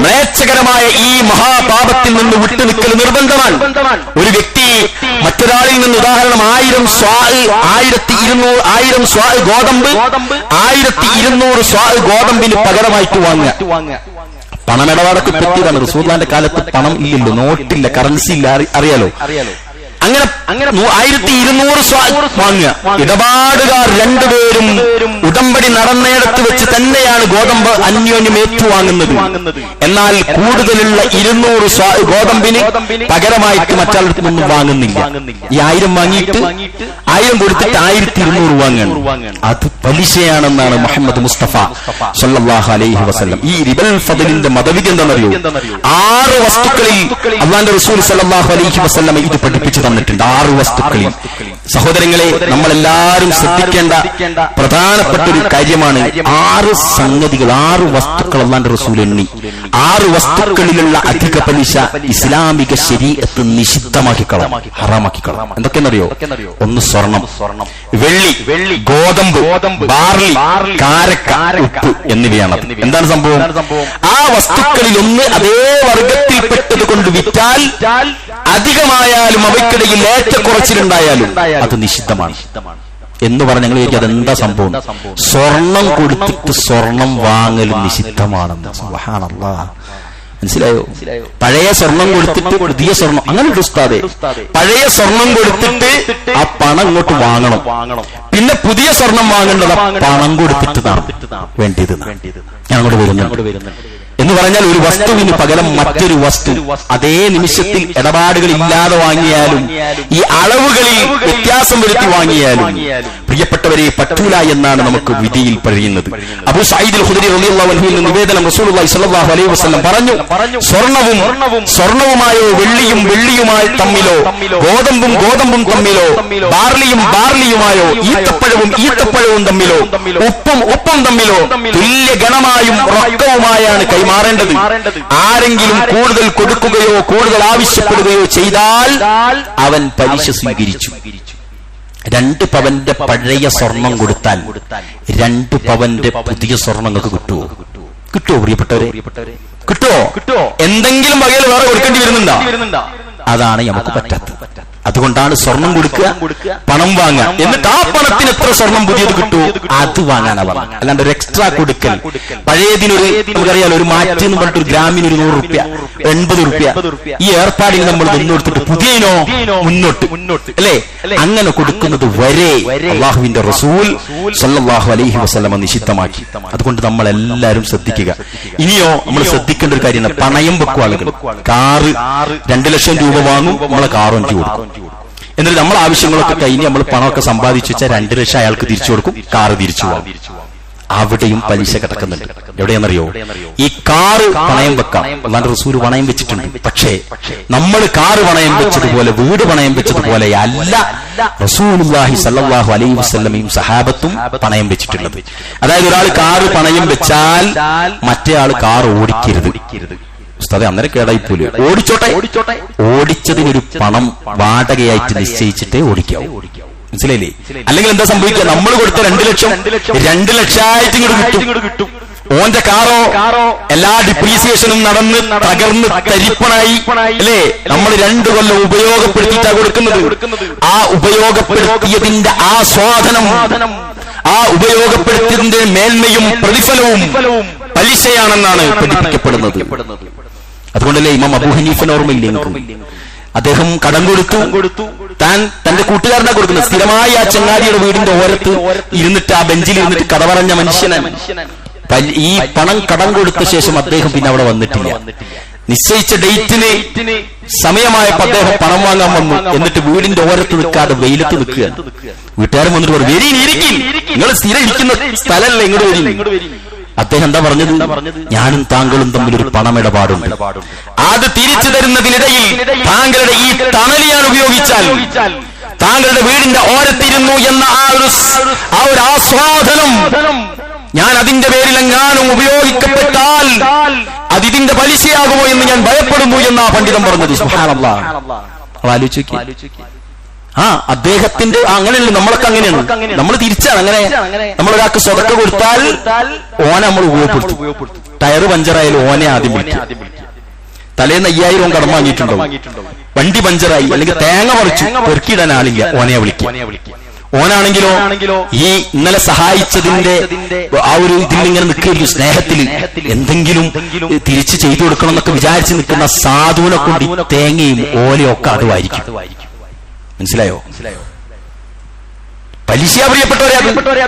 മ്ലേച്ഛകരമായ ഈ മഹാപാപത്തിൽ നിന്ന് വിട്ടുനിൽക്കൽ നിർബന്ധമാണ്. ഒരു വ്യക്തി മറ്റൊരാളിൽ നിന്ന് ഉദാഹരണം 1000 സ്വാ ഗോതമ്പ് 1200 സ്വാ ഗോതമ്പിന് പകരമായിട്ട് വാങ്ങുക. പണമിടപാടൊക്കെ പറ്റിയതാണ്. റസൂലുള്ളാഹിന്റെ കാലത്ത് പണം ഇല്ലല്ലോ, നോട്ടില്ല, കറൻസി ഇല്ല, അറിയാലോ. അങ്ങനെ 1200 സ്വാ വാങ്ങുക. ഇടപാടുകാർ രണ്ടുപേരും ഉടമ്പടി നടന്നിടത്ത് വെച്ച് തന്നെയാണ് ഗോതമ്പ് അന്യോന്യം ഏറ്റുവാങ്ങുന്നത്. എന്നാൽ കൂടുതലുള്ള 200 സ്വാ ഗോതമ്പിന് പകരമായിട്ട് മറ്റാളടുത്ത് നിന്നും വാങ്ങുന്നില്ല. ഈ 1000 വാങ്ങിയിട്ട് 1000 കൊടുത്തിട്ട് 1200 വാങ്ങണം. അത് പലിശയാണെന്നാണ് മുഹമ്മദ് മുസ്തഫ സല്ലല്ലാഹു അലൈഹി വസല്ലം. ഈ റിബൽ ഫദ്ലിന്റെ മതവിധി എന്താണെന്നറിയോ? 6 വസ്തുക്കളിൽ അല്ലാഹുവിന്റെ റസൂൽ സല്ലല്ലാഹു അലൈഹി വസല്ലം ഇത് പഠിപ്പിച്ചു തന്നിട്ടുണ്ട്. 6 വസ്തുക്കളിൽ. സഹോദരങ്ങളെ, നമ്മളെല്ലാവരും ശ്രദ്ധിക്കേണ്ട പ്രധാനപ്പെട്ട ഒരു കാര്യമാണ് 6 സംഗതികൾ, 6 വസ്തുക്കൾ അല്ലാഹുവിന്റെ റസൂൽ എണ്ണി. 6 വസ്തുക്കളിലുള്ള അധിക പലിശ ഇസ്ലാമിക ശരീഅത്ത് നിഷിദ്ധമാക്കിക്കളാം, ഹറാമാക്കിക്കളാം. എന്തൊക്കെയെന്നറിയോ? 1 സ്വർണം, വെള്ളി, ഗോതമ്പ്, ബാർലി, കാരക്ക, ഉപ്പ് എന്നിവയാണ്. എന്താണ് സംഭവം? ആ വസ്തുക്കളിൽ ഒന്ന് അതേ വർഗത്തിൽപ്പെട്ടത് കൊണ്ട് വിറ്റാൽ അധികമായാലും അവയ്ക്കിടയിൽ ഏറ്റക്കുറച്ചിലുണ്ടായാലും അത് നിഷിദ്ധമാണ് എന്ന് പറഞ്ഞ ഞങ്ങൾ ചോദിക്കും, അതെന്താ സംഭവം? സ്വർണം കൊടുത്തിട്ട് സ്വർണം വാങ്ങൽ നിഷിദ്ധമാണെന്ന്. സുബ്ഹാനല്ലാഹ്. മനസ്സിലായോ? പഴയ സ്വർണം കൊടുത്തിട്ട് പുതിയ സ്വർണം, അങ്ങനെ ഒരു ഉസ്താദേ, പഴയ സ്വർണം കൊടുത്തിട്ട് ആ പണം ഇങ്ങോട്ട് വാങ്ങണം, പിന്നെ പുതിയ സ്വർണം വാങ്ങേണ്ടത് പണം കൊടുത്തിട്ട് വേണ്ടിയത് ഞാൻ അങ്ങോട്ട് വരുന്നുണ്ട് എന്ന് പറഞ്ഞാൽ ഒരു വസ്തുവിന് പകരം മറ്റൊരു വസ്തു അതേ നിമിഷത്തിൽ ഇടപാടുകൾ ഇല്ലാതെ വാങ്ങിയാലും ഈ അളവുകളിൽ വ്യത്യാസം വരുത്തി വാങ്ങിയാലും പ്രിയപ്പെട്ടവരെ പറ്റൂല എന്നാണ് നമുക്ക് വിധിയിൽ പറയുന്നത്. അബൂ സഈദ് അൽ-ഖുദരി റളിയല്ലാഹു അൻഹുവിൽ നിന്ന് നിവേദനം, റസൂലുള്ളാഹി സ്വല്ലല്ലാഹു അലൈഹി വസല്ലം പറഞ്ഞു, സ്വർണവുമായോ വെള്ളിയുമായി തമ്മിലോ ഗോതമ്പും തമ്മിലോ ബാർലിയുമായോ ഈത്തപ്പഴവും തമ്മിലോ ഉപ്പും തമ്മിലോ തുല്യ ഗണമായും റൊക്കവുമായാണ് കൈമാറേണ്ടത്. ആരെങ്കിലും കൂടുതൽ കൊടുക്കുകയോ കൂടുതൽ ആവശ്യപ്പെടുകയോ ചെയ്താൽ അവൻ പലിശ സ്വീകരിച്ചു. 2 പവന്റെ പഴയ സ്വർണം കൊടുത്താൽ 2 പവന്റെ പുതിയ സ്വർണം നിങ്ങൾക്ക് കിട്ടുമോ പ്രിയപ്പെട്ടവരെ? കിട്ടുമോ? എന്തെങ്കിലും വകയിൽ വേറെ കൊടുക്കേണ്ടി വരുന്നുണ്ടോ? അതാണ് നമുക്ക് പറ്റാത്തത്. അതുകൊണ്ടാണ് സ്വർണം കൊടുക്കുക, പണം വാങ്ങുക, എന്നിട്ട് ആ പണത്തിന് എത്ര സ്വർണം പുതിയത് കിട്ടുമോ അത് വാങ്ങാനാ പറഞ്ഞത്. അല്ലാണ്ട് ഒരു എക്സ്ട്രാ കൊടുക്കൽ. പഴയതിനൊരു നമുക്കറിയാലോ, ഒരു മാറ്റി എന്ന് പറഞ്ഞിട്ട് ഒരു ഗ്രാമിന് ഒരു 100 രൂപ 80 രൂപ ഈ ഏർപ്പാടിൽ നമ്മൾ മുന്നോട്ടിട്ട് പുതിയനോ മുന്നോട്ട് അല്ലേ, അങ്ങനെ കൊടുക്കുന്നത് വരെ അള്ളാഹുവിന്റെ റസൂൽ സല്ലല്ലാഹു അലൈഹി വസല്ലമ നിഷിദ്ധമാക്കി. അതുകൊണ്ട് നമ്മൾ എല്ലാവരും ശ്രദ്ധിക്കുക. ഇനിയോ നമ്മൾ ശ്രദ്ധിക്കേണ്ട ഒരു കാര്യമാണ്, പണയം വെക്കും ആളുകൾ. കാറ് 2 ലക്ഷം രൂപ വാങ്ങും, നമ്മളെ കാറും കൊടുക്കും. എന്നിട്ട് നമ്മൾ ആവശ്യങ്ങളൊക്കെ കഴിഞ്ഞ് നമ്മൾ പണമൊക്കെ സമ്പാദിച്ചു വെച്ചാൽ 2 ലക്ഷം അയാൾക്ക് തിരിച്ചു കൊടുക്കും, കാറ് തിരിച്ചു വാങ്ങും. അവിടെയും പലിശ കിടക്കുന്നുണ്ട്. എവിടെയെന്നറിയോ? ഈ കാറ് പണയം വെക്കാം, അല്ലാണ്ട് റസൂൽ പണയം വെച്ചിട്ടുണ്ട്. പക്ഷേ നമ്മൾ കാറ് പണയം വെച്ചതുപോലെ, വീട് പണയം വെച്ചതുപോലെ അല്ല റസൂലുള്ളാഹി സ്വല്ലല്ലാഹു അലൈഹി വസല്ലമയും സഹാബത്തും പണയം വെച്ചിട്ടുള്ളത്. അതായത് ഒരാൾ കാറ് പണയം വെച്ചാൽ മറ്റേ ആൾ കാർ ഓടിക്കരുത്. ഉസ്താദെ അന്നേരം കേടായിപ്പോലെ, ഓടിച്ചോട്ടെ, ഓടിച്ചതിനൊരു പണം വാടകയായിട്ട് നിശ്ചയിച്ചിട്ടേ ഓടിക്കാവൂ. മനസ്സിലായില്ലേ? അല്ലെങ്കിൽ എന്താ സംഭവിക്കുക? നമ്മൾ കൊടുത്ത 2 ലക്ഷം 2 ലക്ഷമായിട്ട് ഇങ്ങോട്ട് കിട്ടും. ഓന്റെ കാറോ എല്ലാ ഡിപ്രീസിയേഷനും നടന്ന് തകർന്ന് തരിപ്പണായി അല്ലേ? നമ്മൾ 2 കൊല്ലം ഉപയോഗപ്പെടുത്തിയിട്ടാ കൊടുക്കുന്നത്. ആ ഉപയോഗപ്പെടുത്തിയതിന്റെ ആസ്വാദനം, ആ ഉപയോഗപ്പെടുത്തിയതിന്റെ മേന്മയും പ്രതിഫലവും പലിശയാണെന്നാണ് പഠിപ്പിക്കപ്പെടുന്നത്. അതുകൊണ്ടല്ലേ ഇമാം അബൂ ഹനീഫിന് ഓർമ്മയില്ലേ നിങ്ങൾക്ക്? അദ്ദേഹം കടം കൊടുത്തു, താൻ തന്റെ കൂട്ടുകാരനാ കൊടുക്കുന്നത്. സ്ഥിരമായി ആ ചങ്ങാതിയുടെ വീടിന്റെ ഓരത്ത് ഇരുന്നിട്ട് ആ ബെഞ്ചിൽ ഇരുന്നിട്ട് കട പറഞ്ഞ മനുഷ്യനാണ്. ഈ പണം കടം കൊടുത്ത ശേഷം അദ്ദേഹം പിന്നെ അവിടെ വന്നിട്ടില്ല. നിശ്ചയിച്ച ഡേറ്റിന് സമയമായപ്പോ അദ്ദേഹം പണം വാങ്ങാൻ വന്നു. എന്നിട്ട് വീടിന്റെ ഓരത്ത് നിൽക്കാതെ വെയിലത്ത് നിൽക്കുകയാണ്. വീട്ടുകാരൻ വന്നിട്ട് പറഞ്ഞു, വരി ഇരിക്കും, നിങ്ങൾ സ്ഥിരം ഇരിക്കുന്ന സ്ഥലമല്ല, ഇങ്ങോട്ട് വരി. അദ്ദേഹം എന്താ പറഞ്ഞത്? ഞാനും താങ്കളും തമ്മിലൊരു പണമിടപാടുണ്ട്, അത് തിരിച്ചു തരുന്നതിനിടയിൽ താങ്കളുടെ ഈ തണൽ ഞാൻ ഉപയോഗിച്ചാൽ, താങ്കളുടെ വീടിന്റെ ഓരത്തിരുന്നു എന്ന ആ ഒരു ആസ്വാദനം ഞാൻ അതിന്റെ പേരിൽ എങ്ങാനും ഉപയോഗിക്കപ്പെട്ടാൽ അതിന്റെ പലിശയാകുമോ എന്ന് ഞാൻ ഭയപ്പെടുന്നു എന്നാ പണ്ഡിതൻ പറഞ്ഞത്. സുബ്ഹാനല്ലാഹ്. ആലോചിച്ചു. അദ്ദേഹത്തിന്റെ അങ്ങനെയല്ല, നമ്മളൊക്കെ അങ്ങനെയാണ്. നമ്മൾ തിരിച്ചാണ്. അങ്ങനെ നമ്മളൊരാൾക്ക് സ്വതക്ക കൊടുത്താൽ ഓനെ നമ്മൾ ഉപയോഗപ്പെടുത്തും. ടയറ് പഞ്ചറായാലും ഓനെ ആദ്യം വിളിക്കും. തലേന്ന് 5000 കടം വാങ്ങിയിട്ടുണ്ടോ? വണ്ടി പഞ്ചറായി, അല്ലെങ്കിൽ തേങ്ങ പറിച്ചു, പെറുക്കിയിടാൻ ആളില്ല, ഓനെ വിളിക്കും. ഓനാണെങ്കിലോ ഈ ഇന്നലെ സഹായിച്ചതിന്റെ ആ ഒരു ഇതിൽ ഇങ്ങനെ നിൽക്കുകയും സ്നേഹത്തിൽ എന്തെങ്കിലും തിരിച്ചു ചെയ്തു കൊടുക്കണം എന്നൊക്കെ വിചാരിച്ച് നിൽക്കുന്ന സാധുവിനെ കൊണ്ട് തേങ്ങയും ഓലയും ഒക്കെ അതുമായിരിക്കും. മനസ്സിലായോ? പലിശ പ്രിയപ്പെട്ടവരെ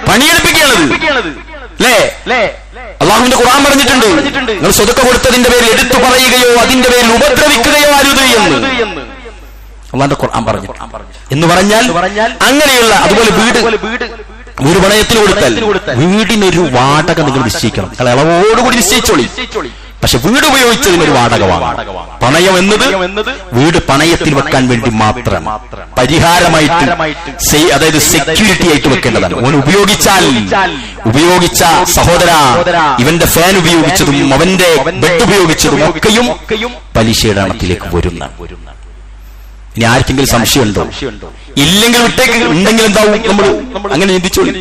പണിയെടുപ്പിക്കുകയാണത് അല്ലേ? അള്ളാഹുവിന്റെ ഖുർആൻ പറഞ്ഞിട്ടുണ്ട്, നിങ്ങൾ സ്വതക്ക കൊടുത്തതിന്റെ പേരിൽ എടുത്തു പറയുകയോ അതിന്റെ പേരിൽ ഉപദ്രവിക്കുകയോ അരുത് എന്ന് അള്ളാഹുവിന്റെ ഖുർആൻ പറഞ്ഞു. എന്ന് പറഞ്ഞാൽ അങ്ങനെയുള്ള, അതുപോലെ വീട് പണയത്തിൽ കൊടുത്താൽ വീടിനൊരു വാടക നിങ്ങൾ നിശ്ചയിക്കണം. ഇളവോടുകൂടി നിശ്ചയിച്ചോളി. പക്ഷെ വീട് ഉപയോഗിച്ചതിനൊരു വാടക വാങ്ങണം. പണയം എന്നത് വീട് പണയത്തിൽ വെക്കാൻ വേണ്ടി മാത്രം, പരിഹാരമായിട്ട്, അതായത് സെക്യൂരിറ്റി ആയിട്ട് വെക്കേണ്ടതാണ്. ഓൻ ഉപയോഗിച്ച സഹോദര, ഇവന്റെ ഫാൻ ഉപയോഗിച്ചതും അവന്റെ ബെഡ് ഉപയോഗിച്ചതും ഒക്കെയും പലിശയുടെ അണത്തിലേക്ക് വരുന്ന. ഇനി ആർക്കെങ്കിലും സംശയമുണ്ടോ? ഇല്ലെങ്കിൽ വിട്ടേക്ക്, ഉണ്ടെങ്കിൽ എന്താവും? നമ്മൾ അങ്ങനെ ചിന്തിച്ചോളി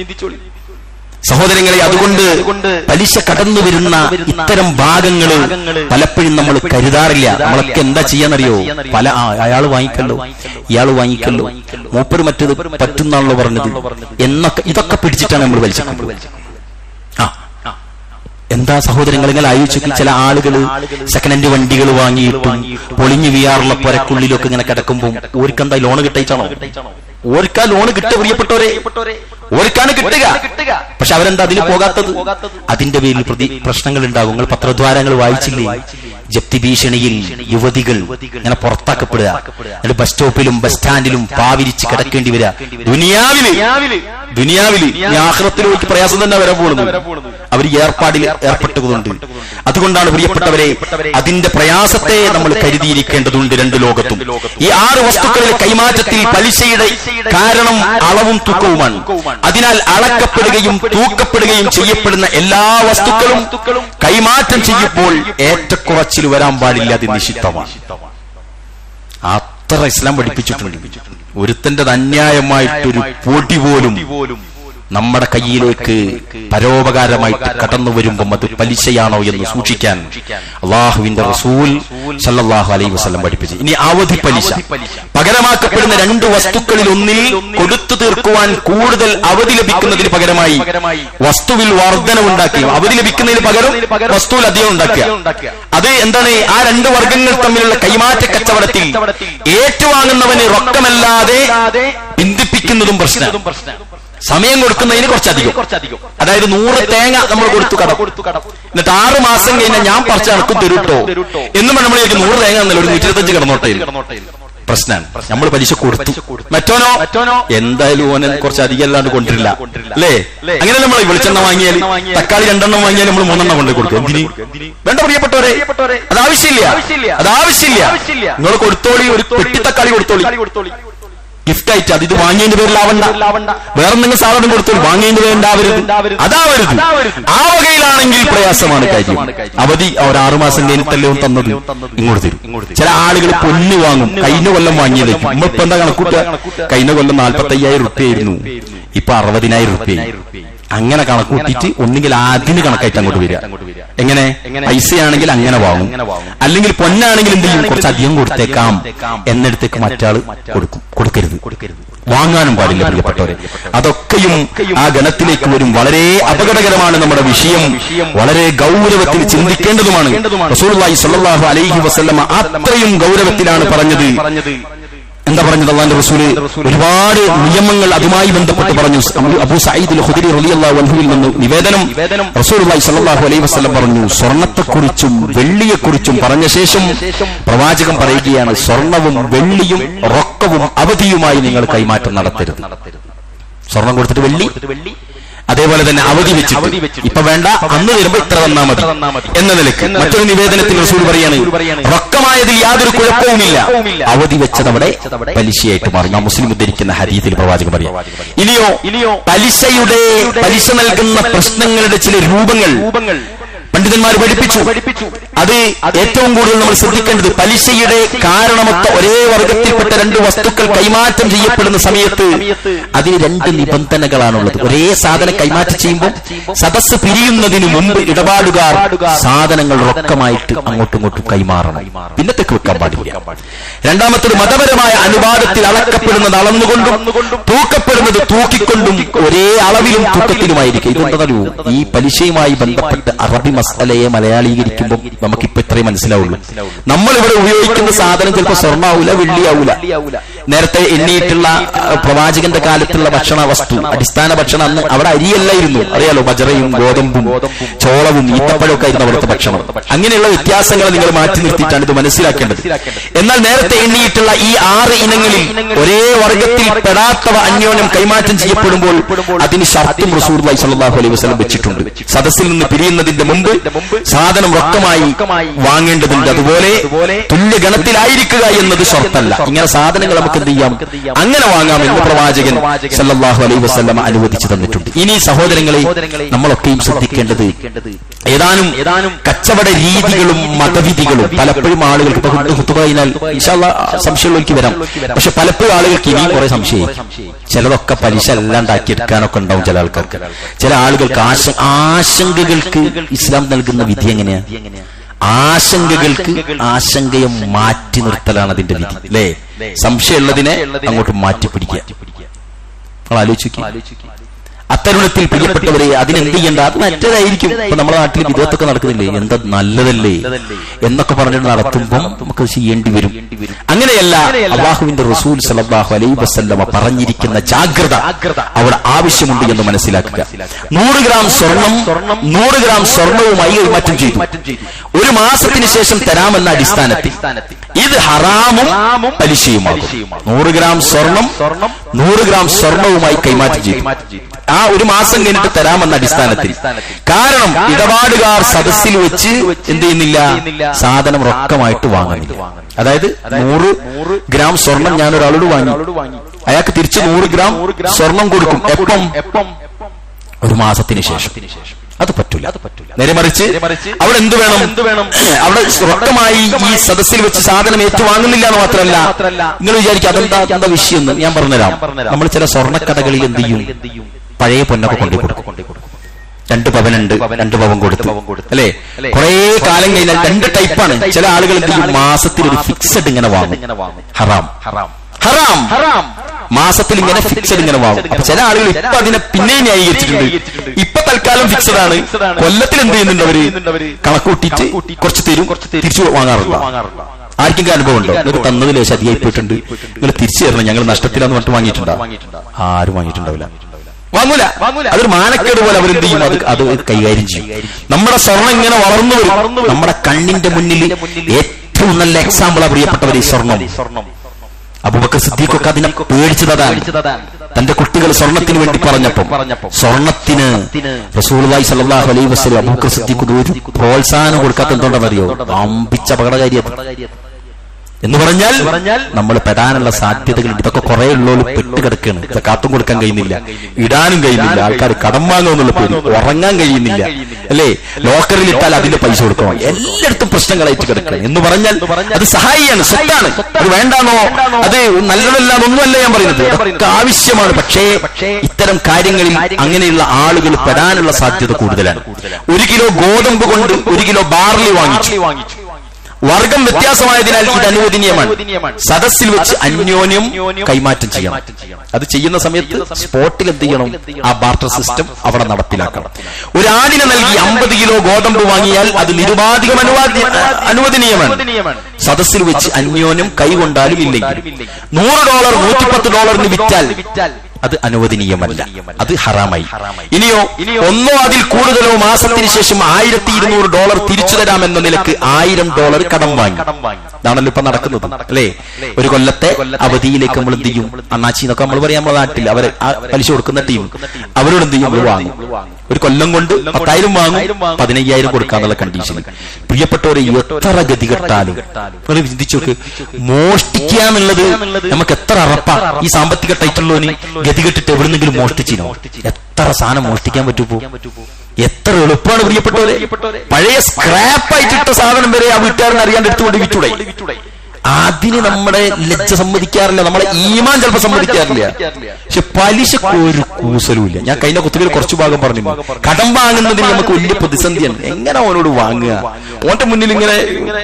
സഹോദരങ്ങളെ. അതുകൊണ്ട് പലിശ കടന്നു വരുന്ന ഇത്തരം ഭാഗങ്ങൾ പലപ്പോഴും നമ്മൾ കരുതാറില്ല. നമ്മളൊക്കെ എന്താ ചെയ്യാന്നറിയോ? അയാള് വാങ്ങിക്കല്ലോ, ഇയാള് വാങ്ങിക്കല്ലോ, മൂപ്പര് മറ്റത് പറ്റുന്നാണല്ലോ പറഞ്ഞത് എന്നൊക്കെ, ഇതൊക്കെ പിടിച്ചിട്ടാണ് നമ്മൾ പലിശ. എന്താ സഹോദരങ്ങൾ, നിങ്ങൾ ആലോചിച്ച് ചില ആളുകൾ സെക്കൻഡ് ഹാൻഡ് വണ്ടികൾ വാങ്ങിയിട്ടും പൊളിഞ്ഞു വീയാറുള്ള പുരക്കുള്ളിലൊക്കെ ഇങ്ങനെ കിടക്കുമ്പോൾ ഓർക്കെന്താ ലോണ് കിട്ടിയിട്ടാണോ? ഓർക്കാ ലോണ് കിട്ടുക പ്രിയപ്പെട്ടവരെ, ഓർക്കാണ് കിട്ടുക. പക്ഷെ അവരെന്താ അതിന് പോകാത്തത്? അതിന്റെ പേരിൽ പ്രശ്നങ്ങൾ ഉണ്ടാകും. നിങ്ങൾ പത്രദ്വാരങ്ങൾ വായിച്ചില്ലേ? ജപ്തി ഭീഷണിയിൽ യുവതികൾ ഇങ്ങനെ പുറത്താക്കപ്പെടുക, എന്നിട്ട് ബസ് സ്റ്റോപ്പിലും ബസ് സ്റ്റാൻഡിലും പാവിരിച്ച് കിടക്കേണ്ടി വരിക. ദുനിയാവില് ആഖിറത്തിലേക്ക് പ്രയാസം തന്നെ വരാൻ പോകുന്നത് അവർ ഏർപ്പാടിൽ ഏർപ്പെട്ടുകൊണ്ട്. അതുകൊണ്ടാണ് പ്രിയപ്പെട്ടവരെ, അതിന്റെ പ്രയാസത്തെ നമ്മൾ കരുതിയിരിക്കേണ്ടതുണ്ട്. 2 ലോകത്തും ഈ 6 വസ്തുക്കളിലെ കൈമാറ്റത്തിൽ പലിശയുടെ കാരണം അളവും തൂക്കവുമാണ്. അതിനാൽ അളക്കപ്പെടുകയും തൂക്കപ്പെടുകയും ചെയ്യപ്പെടുന്ന എല്ലാ വസ്തുക്കളും കൈമാറ്റം ചെയ്യുമ്പോൾ ഏറ്റക്കുറച്ചിൽ വരാൻ പാടില്ല, അത് നിഷിദ്ധമാണ്. അത്ര ഇസ്ലാം പഠിപ്പിച്ചിട്ടുണ്ട്. ഒരുത്തന്റെ അന്യായമായിട്ടൊരു പൊടി പോലും നമ്മുടെ കയ്യിലേക്ക് പരോപകാരമായിട്ട് കടന്നു വരുമ്പോൾ അത് പലിശയാണോ എന്ന് സൂക്ഷിക്കാൻ അള്ളാഹുവിന്റെ റസൂൽ സല്ലല്ലാഹു അലൈഹി വസല്ലം പഠിപ്പിച്ചു. ഇനി അവധി പലിശ, പകരമാക്കപ്പെടുന്ന രണ്ട് വസ്തുക്കളിൽ ഒന്നിൽ കൊടുത്തു തീർക്കുവാൻ കൂടുതൽ അവധി ലഭിക്കുന്നതിന് പകരമായി വസ്തുവിൽ വർധനവുണ്ടാക്കി അവധി ലഭിക്കുന്നതിന് പകരം വസ്തുവിൽ അധികം ഉണ്ടാക്കുക. അത് എന്താണ്? ആ രണ്ട് വർഗങ്ങൾ തമ്മിലുള്ള കൈമാറ്റ കച്ചവടത്തിൽ ഏറ്റുവാങ്ങുന്നവന് റൊക്കമല്ലാതെ ബന്ധിപ്പിക്കുന്നതും പ്രശ്നം. സമയം കൊടുക്കുന്നതിന് കുറച്ചധികം, അതായത് 100 തേങ്ങ നമ്മൾ കൊടുത്തു കടം, എന്നിട്ട് 6 മാസം കഴിഞ്ഞാൽ ഞാൻ പറിച്ച് അണക്കും തരുട്ടോ എന്നും നമ്മൾ 100 തേങ്ങ എന്നല്ല ഒരു 125 കിടന്നോട്ടെ. പ്രശ്നമാണ്. നമ്മൾ പലിശ കൊടുത്തു, മറ്റോനോ എന്തായാലും ഓനെ കുറച്ച് അധികം അല്ലാണ്ട് കൊണ്ടിരില്ല അല്ലേ? അങ്ങനെ നമ്മൾ വെളിച്ചെണ്ണ വാങ്ങിയാൽ തക്കാളി 2 എണ്ണം വാങ്ങിയാൽ നമ്മൾ 3 എണ്ണം കൊണ്ട് കൊടുക്കും. എന്തിന്? വേണ്ട പ്രിയപ്പെട്ടവരെ, അതാവശ്യമില്ല. നിങ്ങൾ കൊടുത്തോളി, ഒരു പെട്ടി തക്കാളി കൊടുത്തോളി ഗിഫ്റ്റ് ആയിട്ട്. അത് ഇത് വാങ്ങിയതിന്റെ പേരിലാവണ്ട, വേറെ എന്തെങ്കിലും സാധനം കൊടുത്തോളൂ, വാങ്ങിയതിന്റെ പേരുണ്ടാവരുത്, അതാവരുത്. ആ വകയിലാണെങ്കിൽ പ്രയാസമാണ് കാര്യം. അവധി ഒരു 6 മാസം കഴിഞ്ഞിട്ടല്ലോ തന്നത്, ഇങ്ങോട്ട് തരും. ചില ആളുകൾ പൊന്നു വാങ്ങും, കഴിഞ്ഞ കൊല്ലം വാങ്ങിയതേക്കും. നമ്മളിപ്പോ എന്താ കണക്കൂട്ടുക? കഴിഞ്ഞ കൊല്ലം 45,000 റുപ്യായിരുന്നു, ഇപ്പൊ 60,000 റുപ്യായി. അങ്ങനെ കണക്കൂട്ടിയിട്ട് ഒന്നുകിൽ അതിന് കണക്കായിട്ട് അങ്ങോട്ട് വരിക. എങ്ങനെ? പൈസയാണെങ്കിൽ അങ്ങനെ വാങ്ങും, അല്ലെങ്കിൽ പൊന്നാണെങ്കിൽ എന്ത് ചെയ്യും? കുറച്ചധികം കൊടുത്തേക്കാം എന്നിടത്തേക്ക് മറ്റാള് കൊടുക്കരുത്, വാങ്ങാനും പാടില്ല. പ്രിയപ്പെട്ടവരെ, അതൊക്കെയും ആ ഗണത്തിലേക്ക് വരും. വളരെ അപകടകരമാണ്. നമ്മുടെ വിഷയം വളരെ ഗൗരവത്തിൽ ചിന്തിക്കേണ്ടതുമാണ്. റസൂലുള്ളാഹി സ്വല്ലല്ലാഹു അലൈഹി വസല്ലമ അത്രയും ഗൗരവത്തിലാണ് പറഞ്ഞത്. എന്താ പറഞ്ഞത്? അല്ലാഹുവിന്റെ റസൂല് ഒരുപാട് നിയമങ്ങൾ അതുമായി ബന്ധപ്പെട്ട് പറഞ്ഞു. അബൂ സഈദ് അൽ ഖുദരി റളിയല്ലാഹു അൻഹുവിൽ നിന്ന് നിവേദനം, റസൂലുള്ളാഹി സ്വല്ലല്ലാഹു അലൈഹി വസല്ലം പറഞ്ഞു, സ്വർണ്ണത്തെക്കുറിച്ചും വെള്ളിയെക്കുറിച്ചും പറഞ്ഞ ശേഷം പ്രവാചകൻ പറയുകയാണ്, സ്വർണവും വെള്ളിയും റൊക്കവും അവധിയുമായി നിങ്ങൾ കൈമാറ്റം നടത്തരുത്. സ്വർണം കൊടുത്തിട്ട് വെള്ളി, അതേപോലെ തന്നെ അവധി വെച്ചിട്ട് ഇപ്പൊ വേണ്ട, അന്ന് വരുമ്പോ ഇത്ര തന്നാ മതി എന്ന നിലയ്ക്ക്. മറ്റൊരു നിവേദനത്തിൽ റസൂൽ പറയാണ്, റൊക്കമായതിൽ യാതൊരു കുഴപ്പവുമില്ല, അവധി വെച്ചതവിടെ പലിശയായിട്ട് മാറും. നാം മുസ്ലിം ഉദ്ധരിക്കുന്ന ഹദീസിൽ പ്രവാചകൻ പറയാം. ഇനിയോ പലിശ നൽകുന്ന പ്രശ്നങ്ങളുടെ ചില രൂപങ്ങൾ പണ്ഡിതന്മാർ പഠിപ്പിച്ചു. അത് ഏറ്റവും കൂടുതൽ നമ്മൾ ശ്രദ്ധിക്കേണ്ടത്, പലിശയുടെ കാരണമൊത്ത ഒരേ വർഗത്തിൽപ്പെട്ട 2 വസ്തുക്കൾ കൈമാറ്റം ചെയ്യപ്പെടുന്ന സമയത്ത് അതിന് 2 നിബന്ധനകളാണുള്ളത്. ഒരേ സാധനം കൈമാറ്റം ചെയ്യുമ്പോൾ സദസ്സ് പിരിയുന്നതിന് മുമ്പ് ഇടപാടുകാർ സാധനങ്ങൾ റൊക്കമായിട്ട് അങ്ങോട്ടും ഇങ്ങോട്ടും കൈമാറണം, പിന്നെ തെക്ക് വെക്കാൻ പാടില്ല. രണ്ടാമത്തേത്, മതപരമായ അനുപാതത്തിൽ അളക്കപ്പെടുന്നത് അളന്നുകൊണ്ടും തൂക്കപ്പെടുന്നത് തൂക്കിക്കൊണ്ടും ഒരേ അളവിലും തൂക്കത്തിലുമായിരിക്കും. ഇതെന്താണോ ഈ പലിശയുമായി ബന്ധപ്പെട്ട് അറബി മസലയെ മലയാളീകരിക്കുമ്പോൾ നമുക്കിപ്പോ ഇത്രയും മനസ്സിലാവുള്ളൂ. നമ്മളിവിടെ ഉപയോഗിക്കുന്ന സാധനം ചിലപ്പോൾ സ്വർണ്ണാവൂല, വെള്ളിയാവൂല. നേരത്തെ എണ്ണിയിട്ടുള്ള പ്രവാചകന്റെ കാലത്തുള്ള ഭക്ഷണ വസ്തു, അടിസ്ഥാന ഭക്ഷണം, അന്ന് അവിടെ അരിയല്ലായിരുന്നു, അറിയാലോ, ബജറയും ഗോതമ്പും ചോളവും ഈത്തപ്പഴമൊക്കെ ആയിരുന്നു അവിടുത്തെ ഭക്ഷണം. അങ്ങനെയുള്ള വ്യത്യാസങ്ങൾ നിങ്ങൾ മാറ്റി നിർത്തിയിട്ടാണ് ഇത് മനസ്സിലാക്കേണ്ടത്. എന്നാൽ നേരത്തെ എണ്ണിയിട്ടുള്ള ഈ 6 ഇനങ്ങളിൽ ഒരേ വർഗത്തിൽ പെടാത്തവ അന്യോന്യം കൈമാറ്റം ചെയ്യപ്പെടുമ്പോൾ അതിന് ഷർത്തും റസൂലുള്ളാഹി സ്വല്ലല്ലാഹു അലൈഹി വസല്ലം വെച്ചിട്ടുണ്ട്. സദസ്സിൽ നിന്ന് പിരിയുന്നതിന്റെ മുമ്പ് സാധനം റൊക്കമായി വാങ്ങേണ്ടതുണ്ട്. അതുപോലെ തുല്യഗണത്തിലായിരിക്കുക എന്നത് ഷർത്തല്ല. ഇങ്ങനെ സാധനങ്ങൾ നമുക്ക് എന്ത് ചെയ്യാം? അങ്ങനെ വാങ്ങാമെന്ന് പ്രവാചകൻ സല്ലല്ലാഹു അലൈഹി വസല്ലം അനുവദിച്ചു തന്നിട്ടുണ്ട്. ഇനി സഹോദരങ്ങളെ, നമ്മളൊക്കെയും ശ്രദ്ധിക്കേണ്ടത് ഏതാനും കച്ചവട രീതികളും മതവിധികളും പലപ്പോഴും ആളുകൾക്ക് ഇപ്പൊ ഖുതുബ കഴിഞ്ഞാൽ ഇൻഷാ അല്ലാഹ് സംശയമുള്ളവർക്ക് വരാം. പക്ഷെ പലപ്പോഴും ആളുകൾക്ക് ഇനിയും കുറെ സംശയം. ചിലതൊക്കെ പലിശ എല്ലാം ഉണ്ടാക്കിയെടുക്കാനൊക്കെ ഉണ്ടാവും ചില ആൾക്കാർക്ക്. ചില ആളുകൾക്ക് ആശങ്കകൾക്ക് ഇസ്ലാം നൽകുന്ന വിധി എങ്ങനെയാ? ആശങ്കകൾക്ക് ആശങ്കയെ മാറ്റി നിർത്തലാണ് അതിന്റെ വിധി, അല്ലേ? സംശയമുള്ളതിനെ അങ്ങോട്ട് മാറ്റി പിടിക്കുക. നമ്മൾ ആലോചിക്കുക. അത്തരുണത്തിൽ പ്രിയപ്പെട്ടവരെ, അതിനെന്ത് ചെയ്യേണ്ട? അത് മറ്റേതായിരിക്കും. ഇപ്പൊ നമ്മുടെ നാട്ടിൽ വിധത്തൊക്കെ നടക്കുന്നില്ലേ, എന്താ നല്ലതല്ലേ എന്നൊക്കെ പറഞ്ഞിട്ട് നടത്തുമ്പോൾ നമുക്ക് ചെയ്യേണ്ടി വരും. അങ്ങനെയല്ല, അല്ലാഹുവിന്റെ റസൂൽ സല്ലല്ലാഹു അലൈഹി വസല്ലമ പറഞ്ഞിരിക്കുന്ന ജാഗ്രത അവിടെ ആവശ്യമുണ്ട് എന്ന് മനസ്സിലാക്കുക. 100 ഗ്രാം സ്വർണം 100 ഗ്രാം സ്വർണവുമായി കൈമാറ്റം ചെയ്തു. 1 മാസത്തിന് ശേഷം തരാമെന്ന അടിസ്ഥാനത്തിൽ ഇത് ഹറാമും പലിശയുമാകും. 100 ഗ്രാം സ്വർണം 100 ഗ്രാം സ്വർണവുമായി കൈമാറ്റം ചെയ്തു. ആ 1 മാസം കഴിഞ്ഞിട്ട് തരാമെന്ന അടിസ്ഥാനത്തിൽ. കാരണം ഇടപാടുകാർ സദസ്സിൽ വെച്ച് എന്ത് ചെയ്യുന്നില്ല? സാധനം റൊക്കമായിട്ട് വാങ്ങുന്നില്ല. അതായത് 100 ഗ്രാം സ്വർണം ഞാൻ ഒരാളോട് വാങ്ങി, അയാൾക്ക് തിരിച്ച് 100 ഗ്രാം സ്വർണം കൊടുക്കും. എപ്പം? 1 മാസത്തിന് ശേഷം. അത് പറ്റൂല. നേരെ മറിച്ച് അവിടെ എന്ത് വേണം? അവിടെ റൊക്കമായി ഈ സദസ്സിൽ വെച്ച് സാധനം ഏറ്റുവാങ്ങുന്നില്ല എന്ന് മാത്രമല്ല, നിങ്ങൾ വിചാരിക്കും അതെന്താ വിഷയം എന്ന് ഞാൻ പറഞ്ഞുതരാം. നമ്മൾ ചില സ്വർണ്ണക്കടകളിൽ എന്ത് ചെയ്യും? പഴയ പൊന്നൊക്കെ കൊണ്ടു കൊടുക്കും. 2 പവനുണ്ട്, 2 പവൻ കൊടുത്തു അല്ലെ. കുറെ കാലം കഴിഞ്ഞാൽ 2 ടൈപ്പാണ്. ചില ആളുകൾ മാസത്തിൽ ഒരു ഫിക്സഡ് ഇങ്ങനെ വാങ്ങും. ഹറാം ഹറാം മാസത്തിൽ ഇങ്ങനെ ഫിക്സഡ് ഇങ്ങനെ വാങ്ങും. അപ്പൊ ചില ആളുകൾ ഇപ്പൊ അതിനെ പിന്നെയും ന്യായീകരിച്ചിട്ടുണ്ട്. ഇപ്പൊ തൽക്കാലം ഫിക്സഡ് ആണ്. കൊല്ലത്തിൽ എന്ത് ചെയ്യുന്നുണ്ട് അവര്? കണക്കൂട്ടിട്ട് കുറച്ച് തരും, തിരിച്ചു വാങ്ങാറില്ല. ആർക്കെങ്കിലും അനുഭവം ഉണ്ടോ? നിങ്ങൾക്ക് തന്നതിൽ ലേശം അധികമായി പോയിട്ടുണ്ട്, നിങ്ങൾ തിരിച്ചു തരണം, ഞങ്ങൾ നഷ്ടത്തിലാന്ന് പറഞ്ഞിട്ട് വാങ്ങിയിട്ടുണ്ടോ? ആരും വാങ്ങിയിട്ടുണ്ടാവില്ല, വാങ്ങൂല. അതൊരു മാനക്കേട് പോലെ അവരെന്ത് ചെയ്യും? അത് കൈകാര്യം ചെയ്യും. നമ്മുടെ സ്വർണം ഇങ്ങനെ വളർന്നു വരും. നമ്മുടെ കണ്ണിന്റെ മുന്നിൽ ഏറ്റവും നല്ല എക്സാമ്പിളാ പ്രിയപ്പെട്ടവർ ഈ സ്വർണം. അബൂബക്കർ സിദ്ദീഖൊക്കെ അതിനെ പേടിച്ചതാണ്. തന്റെ കുട്ടികൾ സ്വർണത്തിന് വേണ്ടി പറഞ്ഞപ്പം സ്വർണത്തിന് റസൂലുള്ളാഹി സ്വല്ലല്ലാഹു അലൈഹി വസല്ലം അബൂബക്കർ സിദ്ദീഖ് ഒരു പ്രോത്സാഹനം കൊടുക്കാത്ത എന്തുകൊണ്ടാണെന്നറിയോ? അമ്പിച്ച അപകടകാരിയാണ് എന്ന് പറഞ്ഞാൽ നമ്മൾ പെടാനുള്ള സാധ്യതകളുണ്ട്. ഇതൊക്കെ കുറെ ഉള്ളവർ പെട്ടുകിടക്കുകയാണ്. ഇത് കാത്തും കൊടുക്കാൻ കഴിയുന്നില്ല, ഇടാനും കഴിയുന്നില്ല, ആൾക്കാർ കടം വാങ്ങുമെന്നുള്ള പേര് ഉറങ്ങാൻ കഴിയുന്നില്ല അല്ലേ. ലോക്കറിൽ ഇട്ടാൽ അതിന്റെ പൈസ കൊടുക്കണം. എല്ലായിടത്തും പ്രശ്നങ്ങളായിട്ട് കിടക്കണം എന്ന് പറഞ്ഞാൽ അത് സഹായിയാണ്, സ്വത്താണ്. അത് വേണ്ടാന്നോ, അത് നല്ലതല്ല ഒന്നുമല്ല ഞാൻ പറയുന്നത്, അതൊക്കെ ആവശ്യമാണ്. പക്ഷേ ഇത്തരം കാര്യങ്ങളിൽ അങ്ങനെയുള്ള ആളുകൾ പെടാനുള്ള സാധ്യത കൂടുതലാണ്. 1 കിലോ ഗോതമ്പ് കൊണ്ട് 1 കിലോ ബാർലി വാങ്ങിച്ചു. വർഗം വ്യത്യാസമായതിനാൽ ഇത് അനുവദനീയമാണ്. സദസ്സിൽ വെച്ച് അന്യോന്യം കൈമാറ്റം ചെയ്യണം. അത് ചെയ്യുന്ന സമയത്ത് സ്പോട്ടിൽ എന്ത് ചെയ്യണം? ആ ബാർട്ടർ സിസ്റ്റം അവിടെ നടപ്പിലാക്കണം. ഒരു ആടിനെ നൽകി 50 കിലോ ഗോതമ്പ് വാങ്ങിയാൽ അത് നിരുപാധികം അനുവദനീയമാണ്. സദസ്സിൽ വെച്ച് അന്യോന്യം കൈകൊണ്ടാലും ഇല്ലെങ്കിൽ $100 $110 വിറ്റാൽ അത് അനുവദനീയമല്ല, അത് ഹറാമായി. ഇനിയോ ഒന്നോ അതിൽ കൂടുതലോ മാസത്തിന് ശേഷം $1200 തിരിച്ചു തരാമെന്ന നിലക്ക് $1000 കടം വാങ്ങി. ഇതാണല്ലോ ഇപ്പൊ നടക്കുന്നത് അല്ലേ. ഒരു കൊല്ലത്തെ അവധിയിലേക്ക് നമ്മൾ എന്ത് ചെയ്യും? അണ്ണാച്ചി എന്നൊക്കെ നമ്മൾ പറയാം നമ്മുടെ നാട്ടിൽ. അവരെ പലിശ കൊടുക്കുന്ന ടീം അവരോട് എന്ത് ചെയ്യും? നമ്മൾ വാങ്ങും. ഒരു കൊല്ലം കൊണ്ട് 10,000 വാങ്ങും, 15,000 കൊടുക്കാന്നുള്ള കണ്ടീഷൻ. പ്രിയപ്പെട്ടവരെ, എത്ര ഗതികെട്ടാലും ചിന്തിച്ചു നോക്ക്. മോഷ്ടിക്കുക എന്നുള്ളത് നമുക്ക് എത്ര അറപ്പാ. ഈ സാമ്പത്തിക ടൈറ്റുള്ളവന് ഗതികെട്ടിട്ട് എവിടുന്നെങ്കിലും മോഷ്ടിച്ചിനോ? എത്ര സാധനം മോഷ്ടിക്കാൻ പറ്റുമോ? എത്ര എളുപ്പമാണ് പ്രിയപ്പെട്ടവരെ. പഴയ സ്ക്രാപ്പായിട്ടിട്ട സാധനം വരെ ആ വീട്ടുകാരൻ അറിയാണ്ട് എടുത്തുകൊണ്ട് വിറ്റൂടെ? അതിന് നമ്മുടെ ലജ്ജ സമ്മതിക്കാറില്ല, നമ്മളെ ഈമാൻ ചിലപ്പോൾ സമ്മതിക്കാറില്ല. പക്ഷെ പലിശക്ക് ഒരു കൂസലുമില്ല. ഞാൻ കഴിഞ്ഞ കുത്തുകളിൽ കുറച്ചു ഭാഗം പറഞ്ഞു. കടം വാങ്ങുന്നതിന് നമുക്ക് വലിയ പ്രതിസന്ധിയാണ്. എങ്ങനെ അവനോട് വാങ്ങുക? ഓന്റെ മുന്നിൽ ഇങ്ങനെ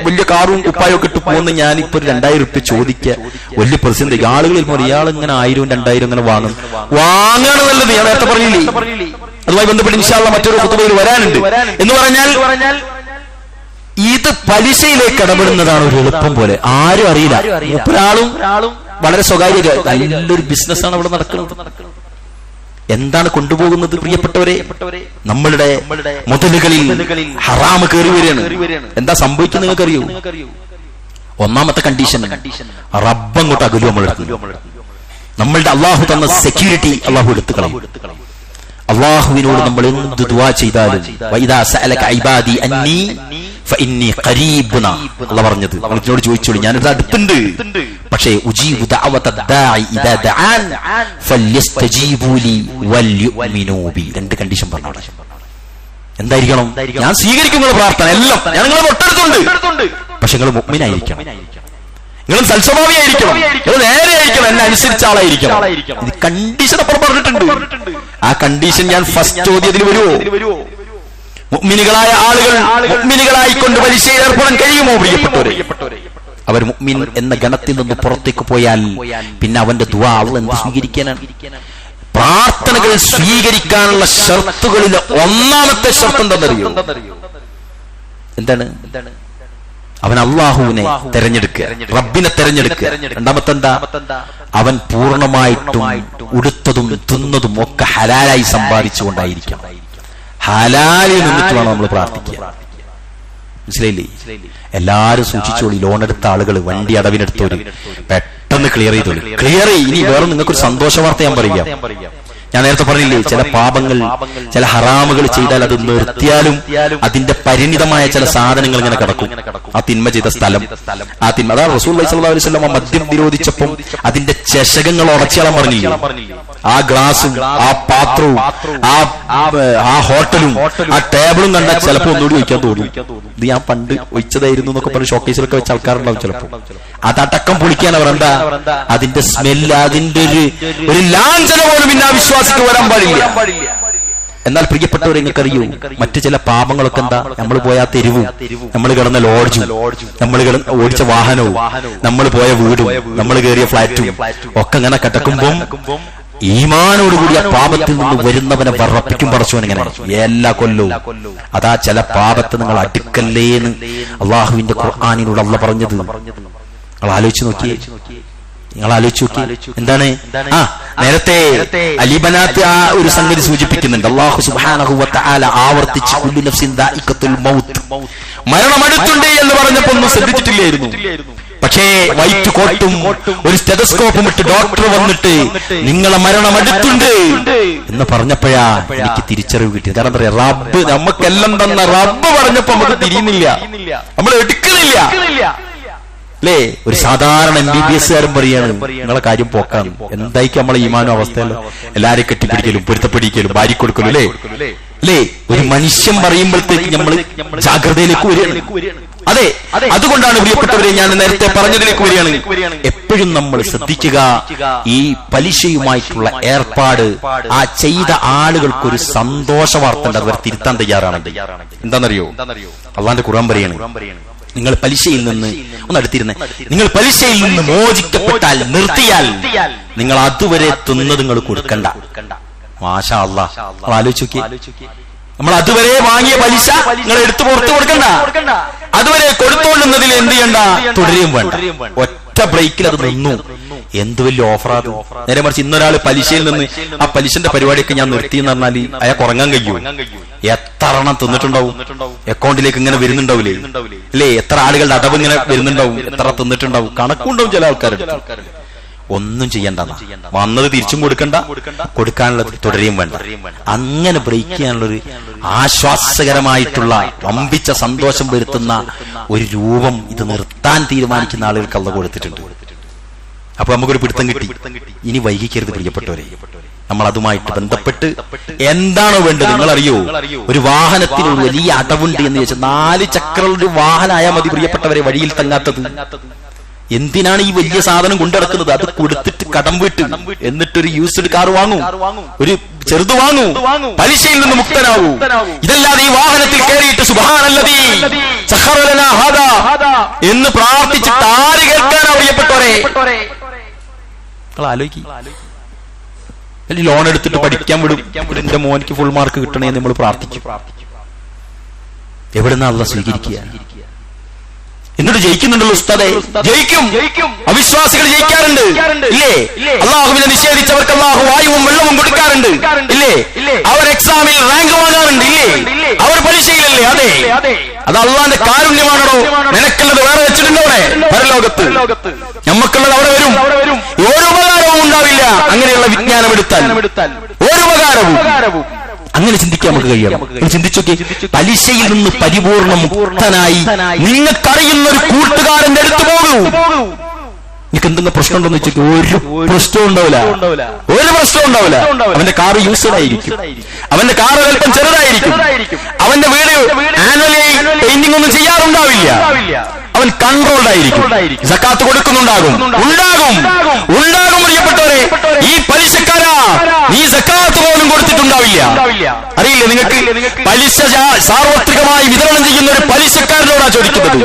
വലിയ കാറും കുപ്പായും ഒക്കെ ഇട്ട് പോകുന്ന ഞാനിപ്പോ ഒരു 2000 രൂപ ചോദിക്കുക, വലിയ പ്രതിസന്ധി. ആളുകളിൽ പറയും ഇയാൾ ഇങ്ങനെ 1000 2000 ഇങ്ങനെ വാങ്ങാണ് നല്ലത്. ഞാൻ നേരത്തെ പറഞ്ഞില്ലേ, അതുമായി ബന്ധപ്പെട്ട് ഇൻഷാ അല്ലാഹ് മറ്റൊരു ഖുതുബയിൽ വരാനുണ്ട്. എന്ന് പറഞ്ഞാൽ ഇത് പലിശയിലേക്ക് ഇടപെടുന്നതാണ് ഒരു എളുപ്പം പോലെ. ആരും അറിയില്ല. ഒരാളും വളരെ സ്വകാര്യ നല്ലൊരു ബിസിനസ്സാണ് അവിടെ നടക്കുന്നത്. എന്താണ് കൊണ്ടുപോകുന്നത് പ്രിയപ്പെട്ടവരെ? നമ്മളുടെ മുതലുകളിൽ ഹറാമ് കയറി വരികയാണ്. എന്താ സംഭവിക്കുന്നത് നിങ്ങൾക്കറിയോ? ഒന്നാമത്തെ കണ്ടീഷൻ, റബ്ബങ്ങോട്ട് അകലും. നമ്മളുടെ അള്ളാഹു തന്ന സെക്യൂരിറ്റി അള്ളാഹു എടുത്തു കളയും. അള്ളാഹുവിനോട് നമ്മൾ എന്ത് ദുആ ചെയ്താലും വഇദാ സഅലക ഇബാദി അന്നി ഫഇന്നി ഖരീബുന അല്ലാഹു പറഞ്ഞത്, നിങ്ങളോട് ചോദിച്ചോളൂ, ഞാനിത് അടുത്തുണ്ട്. പക്ഷേ ഉജീബു ദഅവത ദാഇ ഇദാ ദഅൻ ഫല്യസ്തജീബു ലി വൽയുമിനൂ ബി. 2 കണ്ടീഷൻ പറഞ്ഞാണ്. എന്തായിരിക്കണം? ഞാൻ സ്വീകരിക്കും നിങ്ങളുടെ പ്രാർത്ഥന എല്ലാം, ഞാൻ നിങ്ങളെ തൊട്ടടുത്തുണ്ട്. പക്ഷെ നിങ്ങൾ മുഅ്മിനായിരിക്കണം, നിങ്ങൾ സൽസ്വഭാവിയായിരിക്കണം, നിങ്ങൾ നേരെയായിരിക്കണം, എന്നെ അനുസരിച്ച ആളായിരിക്കണം. ഇത് കണ്ടീഷൻ അപ്പുറം പറഞ്ഞിട്ടുണ്ട്. ആ കണ്ടീഷൻ ഞാൻ ഫസ്റ്റ് ചോദ്യത്തിൽ വരുമോ? മുഅ്മിനുകളായ ആളുകൾ മുഅ്മിനുകളായിക്കൊണ്ട് പലിശയിൽ ഏർപ്പെടാൻ കഴിയുമോ പ്രിയപ്പെട്ടവരെ? അവർ മുഅ്മിൻ എന്ന ഗണത്തിൽ നിന്ന് പുറത്തേക്ക് പോയാൽ പിന്നെ അവന്റെ ദുആ അല്ലാഹു എന്ത് സ്വീകരിക്കാനാണ്? പ്രാർത്ഥനകൾ സ്വീകരിക്കാനുള്ള ഷർത്തുകളിലെ ഒന്നാമത്തെ ഷർത്ത് എന്താണെന്നറിയോ? എന്താണ്? അവൻ അള്ളാഹുവിനെ തെരഞ്ഞെടുക്കുക, റബ്ബിനെ തെരഞ്ഞെടുക്കുക. രണ്ടാമത്തെ എന്താ? അവൻ പൂർണ്ണമായിട്ടും ഉടുത്തതും തിന്നതും ഒക്കെ ഹലാലായി സമ്പാദിച്ചുകൊണ്ടായിരിക്കണം. ഹലാലിൽ നിന്നിട്ട് വേണം നമ്മൾ പ്രാർത്ഥിക്കുക. മനസ്സിലായില്ലേ? എല്ലാരും സൂക്ഷിച്ചോളി. ലോൺ എടുത്ത ആളുകൾ, വണ്ടി അടവിനെടുത്തോര് പെട്ടെന്ന് ക്ലിയർ ചെയ്തോളി. ഇനി വേറെ നിങ്ങൾക്കൊരു സന്തോഷ വാർത്ത ഞാൻ പറയാം. ഞാൻ നേരത്തെ പറഞ്ഞില്ലേ, ചില പാപങ്ങൾ, ചില ഹറാമുകൾ ചെയ്താൽ അത് നിർത്തിയാലും അതിന്റെ പരിണിതമായ ചില സാധനങ്ങൾ ഇങ്ങനെ കിടക്കും. ആ തിന്മ ചെയ്ത സ്ഥലം, ആ തിന്മ, അതാണ് റസൂലുള്ളാഹി സ്വല്ലല്ലാഹു അലൈഹി വസല്ലം മദ്യം നിരോധിച്ചപ്പം അതിന്റെ ചഷകങ്ങൾ ഉടച്ചാളം പറഞ്ഞില്ലേ? ആ ഗ്ലാസും ആ പാത്രവും ആ ഹോട്ടലും ആ ടേബിളും കണ്ടാൽ ചിലപ്പോൾ ഒന്നുകൂടി ഒഴിക്കാൻ തോന്നും. ഇത് ഞാൻ പണ്ട് ഒഴിച്ചതായിരുന്നു എന്നൊക്കെ പറഞ്ഞ് ഷോക്കേസിലൊക്കെ വെച്ച ആൾക്കാരുണ്ടാവും ചിലപ്പോൾ. അതടക്കം പൊളിക്കാൻ അവർ എന്താ? അതിന്റെ സ്മെല്ല്, അതിന്റെ ഒരു ലാഞ്ചന പോലും പിന്നെ ആ വിശ്വാസം വിശ്വാസിക്ക് വരാൻ പാടില്ല. എന്നാൽ പ്രിയപ്പെട്ടവരെ, നിങ്ങൾക്കറിയൂ മറ്റു ചില പാപങ്ങളൊക്കെ എന്താ? നമ്മൾ പോയ തെരുവും, നമ്മൾ കിടന്ന ലോഡ്ജും, നമ്മൾ ഓടിച്ച വാഹനവും, നമ്മൾ പോയ വീടും, നമ്മൾ കയറിയ ഫ്ലാറ്റും ഒക്കെ ഇങ്ങനെ കിടക്കുമ്പം ഈമാനോടുകൂടി ആ പാപത്തിൽ നിന്ന് വരുന്നവനെ വറപ്പിക്കും പടച്ചോൻ ഇങ്ങനെ എല്ലാ കൊല്ലവും. അതാ ചില പാപത്തെ നിങ്ങൾ അടുക്കല്ലേന്ന് അള്ളാഹുവിന്റെ ഖുർആനിലൂടെ അള്ളാഹ് പറഞ്ഞത്. നിങ്ങൾ ആലോചിച്ച് നോക്കിയേ, എന്താണ്? നേരത്തെ അലിബനാത്ത് ആ ഒരു സംഗതി സൂചിപ്പിക്കുന്നുണ്ട്. അല്ലാഹു സുബ്ഹാനഹു വ തആല ആവർത്തിച്ച് കുല്ലു നഫ്സിൻ ദാഇഖത്തുൽ മൗത്ത്, മരണമടുത്തുണ്ട് എന്ന് പറഞ്ഞപ്പോൾ ഒന്നും ശ്രദ്ധിച്ചിട്ടില്ലായിരുന്നു. പക്ഷേ വൈറ്റ് കോട്ടും ഒരു സ്റ്റെതസ്കോപ്പും ഇട്ട് ഡോക്ടർ വന്നിട്ട് നിങ്ങളെ മരണമടുത്തുണ്ട് എന്ന് പറഞ്ഞപ്പോഴാ എനിക്ക് തിരിച്ചറിവ് കിട്ടിയത്. കാരണം എന്താ പറയാ, റബ്ബ് നമുക്കെല്ലാം തന്ന റബ്ബ് പറഞ്ഞപ്പോ നമുക്ക് തിരിയുന്നില്ല, നമ്മൾ എടുക്കുന്നില്ല അല്ലേ? ഒരു സാധാരണ MBBS കാരൻ പറയാണ് നിങ്ങളെ കാര്യം പോക്കാണ്. എന്തായിരിക്കും നമ്മളെ ഈമാനും അവസ്ഥയല്ലോ? എല്ലാരെയും കെട്ടിപ്പിടിക്കലും പൊരുത്തപ്പിടിക്കലും ഭാര്യ കൊടുക്കലും അല്ലേ? ഒരു മനുഷ്യൻ പറയുമ്പോഴത്തേക്ക് നമ്മൾ ജാഗ്രതയിലേക്ക് വരികയാണ്. അതെ, അതുകൊണ്ടാണ് പ്രിയപ്പെട്ടവരെ ഞാൻ നേരത്തെ പറഞ്ഞതിലേക്ക് വരികയാണ്. എപ്പോഴും നമ്മൾ ശ്രദ്ധിക്കുക, ഈ പലിശയുമായിട്ടുള്ള ഏർപ്പാട് ആ ചെയ്ത ആളുകൾക്കൊരു സന്തോഷ വാർത്ത ഉണ്ട്, അവർ തിരുത്താൻ തയ്യാറാണ്. എന്താണെന്നറിയോ? അള്ളാന്റെ ഖുർആൻ പറയാണ്, നിങ്ങൾ പലിശയിൽ നിന്ന് ഒന്ന് അടുത്തിരുന്നേ, നിങ്ങൾ പലിശയിൽ നിന്ന് മോചിക്കപ്പെട്ടാൽ, നിർത്തിയാൽ, നിങ്ങൾ അതുവരെ തിന്നത് നിങ്ങൾ കൊടുക്കണ്ട. മാഷാ അല്ലാഹ്, നമ്മൾ ആലോചിച്ച് നോക്കി, നമ്മൾ അതുവരെ വാങ്ങിയ പലിശ നിങ്ങൾ എടുത്തു പുറത്തു കൊടുക്കണ്ട, അതുവരെ കൊടുത്തോളുന്നതിൽ എന്ത് ചെയ്യണ്ട, തുടരുകയും വേണ്ട. ഒറ്റ ബ്രേക്കിൽ അത് നിന്നു. എന്ത് വലിയ ഓഫറാത്! നേരെ മറിച്ച് ഇന്നൊരാൾ പലിശയിൽ നിന്ന് ആ പലിശന്റെ പരിപാടിയൊക്കെ ഞാൻ നിർത്തി എന്ന് പറഞ്ഞാൽ അയാൾക്ക് ഉറങ്ങാൻ കഴിയുമോ? എത്ര എണ്ണം തിന്നിട്ടുണ്ടാവും, അക്കൗണ്ടിലേക്ക് ഇങ്ങനെ വരുന്നുണ്ടാവില്ലേ അല്ലേ? എത്ര ആളുകളുടെ അടവ് ഇങ്ങനെ വരുന്നുണ്ടാവും, എത്ര തിന്നിട്ടുണ്ടാവും, കണക്കുണ്ടാവും ചില ആൾക്കാരുടെ. ഒന്നും ചെയ്യണ്ട, വന്നത് തിരിച്ചും കൊടുക്കണ്ട, കൊടുക്കാനുള്ളത് തുടരുകയും വേണ്ട. അങ്ങനെ ബ്രേക്ക് ചെയ്യാനുള്ളൊരു ആശ്വാസകരമായിട്ടുള്ള വമ്പിച്ച സന്തോഷം വരുത്തുന്ന ഒരു രൂപം ഇത് നിർത്താൻ തീരുമാനിക്കുന്ന ആളുകൾക്ക് അള്ളാഹ് കൊടുത്തിട്ടുണ്ട്. അപ്പൊ നമുക്കൊരു പിടുത്തം കിട്ടി. ഇനി വൈകിക്കരുത് പ്രിയപ്പെട്ടവരെ, നമ്മൾ അതുമായിട്ട് ബന്ധപ്പെട്ട് എന്താണോ വേണ്ടത്. നിങ്ങൾ അറിയോ, ഒരു വാഹനത്തിന് ഒരു വലിയ അടവുണ്ട് എന്ന് വെച്ചാൽ 4 ചക്രമുള്ള ഒരു വാഹനമായാൽ മതി പ്രിയപ്പെട്ടവരെ, വഴിയിൽ തങ്ങാത്തത്. എന്തിനാണ് ഈ വലിയ സാധനം കൊണ്ടിടക്കുന്നത്? അത് കൊടുത്തിട്ട് കടം വീട്ട്, എന്നിട്ടൊരു യൂസ്ഡ് കാർ വാങ്ങൂ, ഒരു ചെറുത് വാങ്ങൂ, പലിശയിൽ നിന്ന് മുക്തനാവൂ. ഇതല്ലാതെ ഈ വാഹനത്തിൽ കയറിയിട്ട് സുബ്ഹാനല്ലദീ സഖറ ലനാ ഹാദാ എന്ന് പ്രാർത്ഥിച്ചിട്ട് ആര് കേൾക്കാനാ പ്രിയപ്പെട്ടവരെ? ആലോചിക്കും. ലോൺ എടുത്തിട്ട് പഠിക്കാൻ വിടും, എന്റെ മോനിക്ക് ഫുൾ മാർക്ക് കിട്ടണേ എന്ന് നമ്മൾ പ്രാർത്ഥിക്കും. എവിടുന്നാ അള്ളാഹ് സ്വീകരിക്കുക? എന്നിട്ട് ജയിക്കുന്നുണ്ടല്ലോ ഉസ്താദേ, ജയിക്കും. അവിശ്വാസികൾ ജയിക്കാറുണ്ട് ഇല്ലേ? അള്ളാഹുവിനെ നിഷേധിച്ചവർക്ക് അള്ളാഹു വായുവും വെള്ളവും കൊടുക്കാറുണ്ട് ഇല്ലേ? അവർ എക്സാമിൽ റാങ്ക് വാങ്ങാറുണ്ട് ഇല്ലേ? അവർ പരീക്ഷയിലല്ലേ? അതെ, അത് അള്ളാന്റെ കാരുണ്യമാണോ? നിനക്കുള്ളത് വേറെ വെച്ചിട്ടുണ്ടോ പരലോകത്ത്? നമുക്കുള്ളത് അവിടെ വരും. ഒരു ഉപകാരവും ഉണ്ടാവില്ല അങ്ങനെയുള്ള വിജ്ഞാനം എടുത്താൽ, ഒരു ഉപകാരവും. അങ്ങനെ ചിന്തിക്കാൻ നമുക്ക് കഴിയണം. ചിന്തിച്ചോക്കെ, പലിശയിൽ നിന്ന് പരിപൂർണ്ണ മുക്തനായി നിങ്ങൾക്കറിയുന്ന ഒരു കൂട്ടുകാരന്റെ അടുത്ത് പോകൂ. നിനക്ക് എന്തെങ്കിലും പ്രശ്നം ഉണ്ടോന്ന് വെച്ചോക്കെ, ഒരു പ്രശ്നവും ഉണ്ടാവില്ല, ഒരു പ്രശ്നവും ഉണ്ടാവില്ല. അവന്റെ കാർ യൂസ്ഡ് ആയിരിക്കും, അവന്റെ കാർ അല്പം ചെറുതായിരിക്കും, അവന്റെ വീട് ആനുവലി പെയിന്റിംഗ് ഒന്നും ചെയ്യാറുണ്ടാവില്ല, അവൻ കൺട്രോൾഡ് ആയിരിക്കും, സക്കാത്ത് കൊടുക്കുന്നുണ്ടാകും, ഉണ്ടാകും പ്രിയപ്പെട്ടവരെ. ഈ പലിശക്കാരാ, നീ സക്കാത്ത് പോലും കൊടുത്തിട്ടുണ്ടാവില്ല. അറിയില്ലേ നിങ്ങൾക്ക്? പലിശ സാർവത്രികമായി വിതരണം ചെയ്യുന്ന ഒരു പലിശക്കാരനോടാ ചോദിക്കുന്നത്,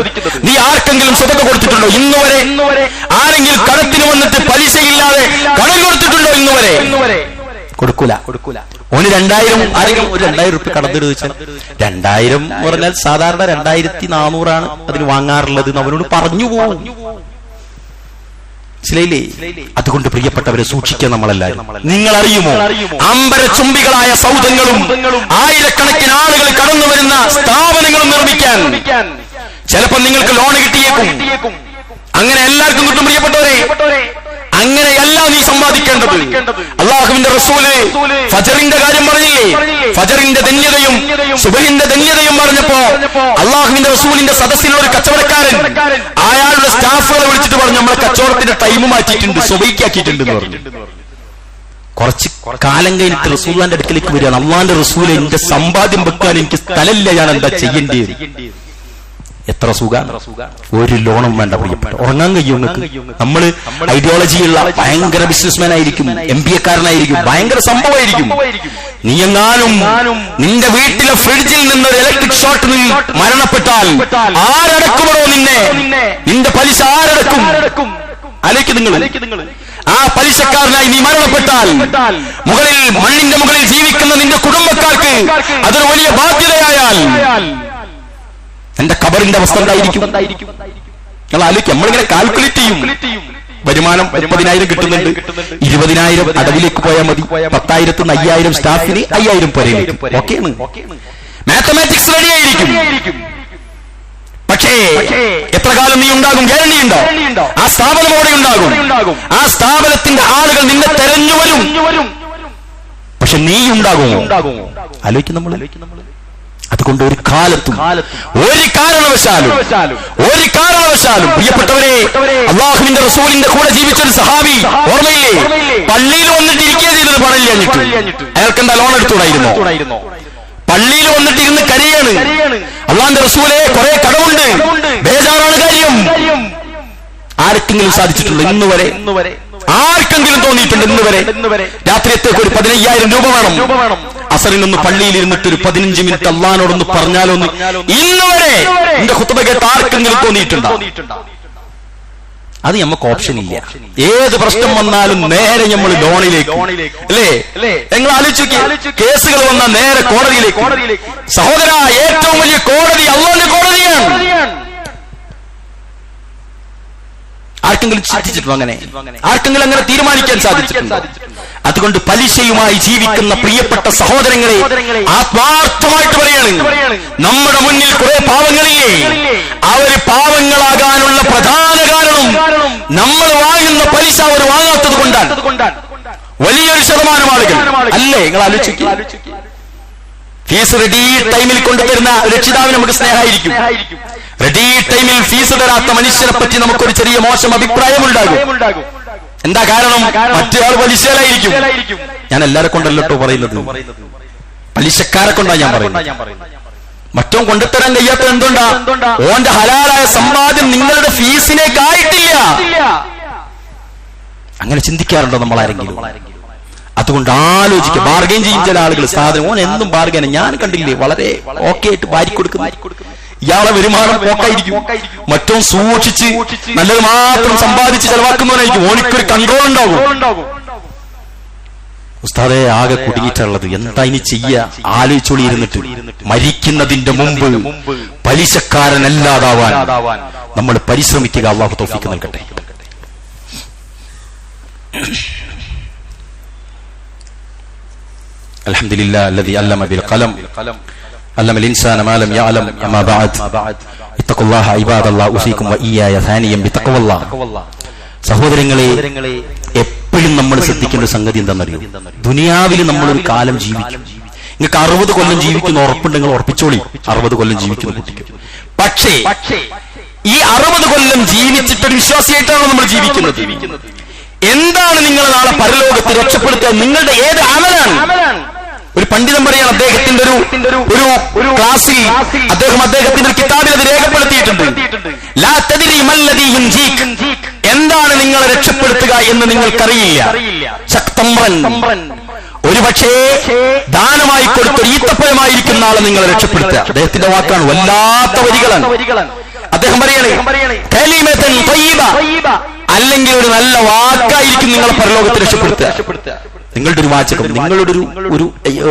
നീ ആർക്കെങ്കിലും സ്വതക്ക കൊടുത്തിട്ടുണ്ടോ ഇന്നുവരെ? ആരെങ്കിലും കടത്തിന് വന്നിട്ട് പലിശയില്ലാതെ കടം കൊടുത്തിട്ടുണ്ടോ ഇന്നുവരെ? കൊടുക്കൂല. ഓന് 2000, ആരെങ്കിലും ഒരു 2000 റുപ്യ കടന്നെടുത്ത് വെച്ചാൽ 2000 പറഞ്ഞാൽ സാധാരണ 2400 അതിന് വാങ്ങാറുള്ളത് എന്ന് അവനോട് പറഞ്ഞു പോകും. മനസ്സിലായില്ലേ? അതുകൊണ്ട് പ്രിയപ്പെട്ടവരെ സൂക്ഷിക്കുക നമ്മളെല്ലാവരും. നിങ്ങൾ അറിയുമോ, അമ്പരചുംബികളായ സൗധങ്ങളും ആയിരക്കണക്കിന് ആളുകൾ കടന്നു വരുന്ന സ്ഥാപനങ്ങളും നിർമ്മിക്കാൻ ചിലപ്പോൾ നിങ്ങൾക്ക് ലോൺ കിട്ടിയേക്കും. അങ്ങനെ എല്ലാവർക്കും കിട്ടും പ്രിയപ്പെട്ടവരെ. അങ്ങനെയല്ല നീ സമ്പാദിക്കേണ്ടത്. അള്ളാഹുവിന്റെ റസൂല് ഫജറിന്റെ കാര്യം പറഞ്ഞില്ലേ? ഫജറിന്റെ ധന്യതയും സുബഹിന്റെ ധന്യതയും പറഞ്ഞപ്പോ അള്ളാഹുവിന്റെ റസൂലിന്റെ സദസ്സിലുള്ള ഒരു കച്ചവടക്കാരൻ അയാളുടെ സ്റ്റാഫുകളെ വിളിച്ചിട്ട് പറഞ്ഞു, നമ്മളെ കച്ചവടത്തിന്റെ ടൈം മാറ്റിയിട്ടുണ്ട്, സുബഹിക്കാക്കിയിട്ടുണ്ട് എന്ന് പറഞ്ഞു. കുറച്ച് കാലം കഴിഞ്ഞിട്ട് റസൂലിന്റെ അടുക്കലേക്ക് വരികയാണ്, അള്ളാന്റെ റസൂല്, എന്റെ സമ്പാദ്യം വെക്കാൻ എനിക്ക് സ്ഥലമില്ല, ഞാൻ എന്താ ചെയ്യേണ്ടത് എത്ര സുഖം, ഒരു ലോണും വേണ്ട പ്രിയപ്പെട്ട, ഉറങ്ങാൻ കഴിയും. നമ്മള് ഐഡിയോളജിയുള്ള ഭയങ്കര ബിസിനസ്മാൻ ആയിരിക്കും, MBA കാരനായിരിക്കും, ഭയങ്കര സംഭവമായിരിക്കും. നീ എങ്ങാനും നിന്റെ വീട്ടിലെ ഫ്രിഡ്ജിൽ നിന്നൊരു ഇലക്ട്രിക് ഷോട്ട് മരണപ്പെട്ടാൽ ആരടക്കുമോ നിന്നെ? നിന്റെ പലിശ ആരടക്കും? അലേക്ക് നിങ്ങൾ ആ പലിശക്കാരനായി നീ മരണപ്പെട്ടാൽ മുകളിൽ മണ്ണിന്റെ മുകളിൽ ജീവിക്കുന്ന നിന്റെ കുടുംബക്കാർക്ക് അതൊരു വലിയ ബാധ്യതയായാൽ എന്റെ ഖബറിന്റെ അവസ്ഥ എന്തായിരിക്കും? നിങ്ങൾ ആലോചിക്കും. നമ്മളിങ്ങനെ കാൽക്കുലേറ്റ് ചെയ്യും. വരുമാനം 30,000 കിട്ടുന്നുണ്ട്, 20,000 അടവിലേക്ക് പോയാൽ മതി, 10,000 5,000 സ്റ്റാഫിന് 5,000 പോരേക്കും. ഓക്കെയാണ്, മാത്തമാറ്റിക്സ് റെഡി ആയിരിക്കും. പക്ഷേ എത്ര കാലം നീ ഉണ്ടാകും? ഗ്യാരണ്ടി ഉണ്ടോ? ആ സ്ഥാപനം അവിടെ ഉണ്ടാകും, ആ സ്ഥാപനത്തിന്റെ ആളുകൾ നിന്നെ തെരഞ്ഞു വരും. പക്ഷെ നീ ഉണ്ടാകുമോ? ആലോചിക്കും നമ്മൾ. അതുകൊണ്ട് ഒരു കാലത്തും ഒരു കാരണവശാലും പ്രിയപ്പെട്ടവരെ, അള്ളാഹുവിന്റെ റസൂലിന്റെ കൂടെ ജീവിച്ചൊരു സഹാബി ഓർമ്മയില്ലേ? പള്ളിയിൽ വന്നിട്ട് ഇരിക്കുക ചെയ്തത് പണില്ല. അയാൾക്ക് എന്താ ലോൺ എടുത്തുകൂടായിരുന്നോ? പള്ളിയിൽ വന്നിട്ട് ഇരുന്ന് കരയാണ്, അള്ളാന്റെ റസൂലെ കുറെ കടമുണ്ട്, ബേജാറാണ് കാര്യം. ആർക്കെങ്കിലും സാധിച്ചിട്ടുണ്ടോ? ഇന്ന് വരെ ആർക്കെങ്കിലും തോന്നിയിട്ടുണ്ട്? ഇന്ന് വരെ രാത്രിയത്തേക്ക് ഒരു 15,000 രൂപ വേണം, അസറിൽ നിന്ന് പള്ളിയിൽ ഇരുന്നിട്ട് ഒരു 15 മിനിറ്റ് അള്ളാനോടൊന്ന് പറഞ്ഞാലോന്ന് ഇന്ന് വരെ എന്റെ ഖുത്ബ കേട്ട് ആർക്കെങ്കിലും തോന്നിയിട്ടുണ്ടോ? അത് നമുക്ക് ഓപ്ഷൻ ഇല്ല. ഏത് പ്രശ്നം വന്നാലും നേരെ നമ്മൾ ലോണിലേക്ക് അല്ലേ? നിങ്ങൾ ആലോചിച്ച്, കേസുകൾ വന്നാൽ നേരെ കോടതിയിലേക്ക്. സഹോദര, ഏറ്റവും വലിയ കോടതി അള്ളാന്റെ കോടതിയാണ്. ആർക്കെങ്കിലും ചിന്തിച്ചിട്ടുണ്ടോ? അങ്ങനെ ആർക്കെങ്കിലും അങ്ങനെ തീരുമാനിക്കാൻ സാധിച്ചിട്ടുണ്ടോ? അതുകൊണ്ട് പലിശയുമായി ജീവിക്കുന്ന പ്രിയപ്പെട്ട സഹോദരങ്ങളെ ആത്മാർത്ഥമായിട്ട് പറയാണ്, നമ്മുടെ മുന്നിൽ കുറെ പാവങ്ങളില്ലേ? അവര് പാവങ്ങളാകാനുള്ള പ്രധാന കാരണം നമ്മൾ വാങ്ങുന്ന പലിശ അവർ വാങ്ങാത്തത് കൊണ്ടാണ്. വലിയൊരു ശതമാനം ആളുകൾ അല്ലേ? നിങ്ങൾ ആലോചിക്കുക. ഫീസ് റെഡി ടൈമിൽ കൊണ്ടുതരുന്ന രക്ഷിതാവിന് നമുക്ക് സ്നേഹമായിരിക്കും. റെഡി ടൈമിൽ ഫീസ് തരാത്ത മനുഷ്യനെ പറ്റി നമുക്കൊരു ചെറിയ മോശം അഭിപ്രായമുണ്ടാകും. എന്താ കാരണം? മറ്റേയാൾ പലിശയിലായിരിക്കും. ഞാൻ എല്ലാരെ കൊണ്ടല്ലോ പറയുന്നത്, പലിശക്കാരെ കൊണ്ടാണ് ഞാൻ പറയുന്നത്. മറ്റും കൊണ്ടുതരാൻ കഴിയാത്ത എന്തുകൊണ്ടാ? ഓന്റെ ഹലാലായ സമ്പാദ്യം നിങ്ങളുടെ ഫീസിനേക്കായിട്ടില്ല. അങ്ങനെ ചിന്തിക്കാറുണ്ടോ നമ്മൾ ആരെങ്കിലും? അതുകൊണ്ട് ആലോചിക്കുക. ബാർഗെയിൻ ചെയ്യും ചില ആളുകൾ. സാധനം ഓൻ എന്നും ബാർഗെയിൻ. ഞാൻ കണ്ടില്ലേ വളരെ ഓക്കെ ആയിട്ട് ഭാര്യ കൊടുക്കുന്നു. ഇയാളെ വരുമാനം പോക്കായിരിക്കും. മറ്റും സൂക്ഷിച്ച് നല്ലത് മാത്രം സമ്പാദിച്ച് ചെലവാക്കുന്നവനായിരിക്കും. ഓനിക്കൊരു കൺട്രോൾ ഉണ്ടാകും. ഉസ്താദെ, ആകെ കുടുങ്ങിയിട്ടുള്ളത് എന്താ ഇനി ചെയ്യുക? ആലോചിച്ചോളി ഇരുന്നിട്ട് മരിക്കുന്നതിന്റെ മുമ്പ് പലിശക്കാരനല്ലാതാവാൻ നമ്മൾ പരിശ്രമിക്കുക. അള്ളാഹു തൗഫീഖ് നൽകട്ടെ. അൽഹംദുലില്ലാഹി അല്ലദീ അല്ലമ ബിൽ ഖലം അല്ലമൽ ഇൻസാന മാ ലം യഅലം. അമ്മാ ബഅദ്, ഇത്തഖുല്ലാഹ ഇബാദല്ലാഹ്, ഉസീകും വഇയ്യായ സാനിയം ബിത്തഖ്വല്ലാഹ്. സഹോദരങ്ങളെ, എപ്പോഴും നമ്മൾ ശ്രദ്ധിക്കേണ്ട സംഗതി എന്താണെന്നറിയോ? ദുനിയാവിൽ നമ്മളൊരു കാലം ജീവിക്കും. നിങ്ങൾക്ക് 60 കൊല്ലം ജീവിക്കുന്ന ഉറപ്പുണ്ടെങ്കിൽ ഉറപ്പിച്ചോളി. 60 കൊല്ലം ജീവിക്കുന്ന കുട്ടിക്ക്. പക്ഷേ ഈ 60 കൊല്ലം ജീവിച്ചിട്ടൊരു വിശ്വാസിയായിട്ടാണ് നമ്മൾ ജീവിക്കുന്നത്. എന്താണ് നിങ്ങളെ നാളെ പരലോകത്ത് രക്ഷപ്പെടുത്തുക? നിങ്ങളുടെ ഏത് അമലാണ്? ഒരു പണ്ഡിതൻ പറയാണ്, അദ്ദേഹത്തിന്റെ ഒരു ക്ലാസ്സിൽ അദ്ദേഹത്തിന്റെ കിതാബിൽ അത് രേഖപ്പെടുത്തിയിട്ടുണ്ട്. ലാ തദ്രി മല്ലദീ യുൻജീക്, എന്താണ് നിങ്ങളെ രക്ഷപ്പെടുത്തുക എന്ന് നിങ്ങൾക്കറിയില്ല. ശക്തംറൻ, ഒരുപക്ഷേ ദാനമായി കൊടുത്തൊരു ഈത്തപ്പഴമായിരിക്കും നാളെ നിങ്ങളെ രക്ഷപ്പെടുത്തുക. അദ്ദേഹത്തിന്റെ വാക്കാണ്, വല്ലാത്ത വരികളാണ്. അദ്ദേഹം പറയണേ, കലിമതൻ ത്വയ്യിബ, അല്ലെങ്കിൽ ഒരു നല്ല വാക്കായിരിക്കും നിങ്ങളെ പരലോകത്ത് രക്ഷപ്പെടുത്തുക. നിങ്ങളുടെ ഒരു വാചകം, നിങ്ങളുടെ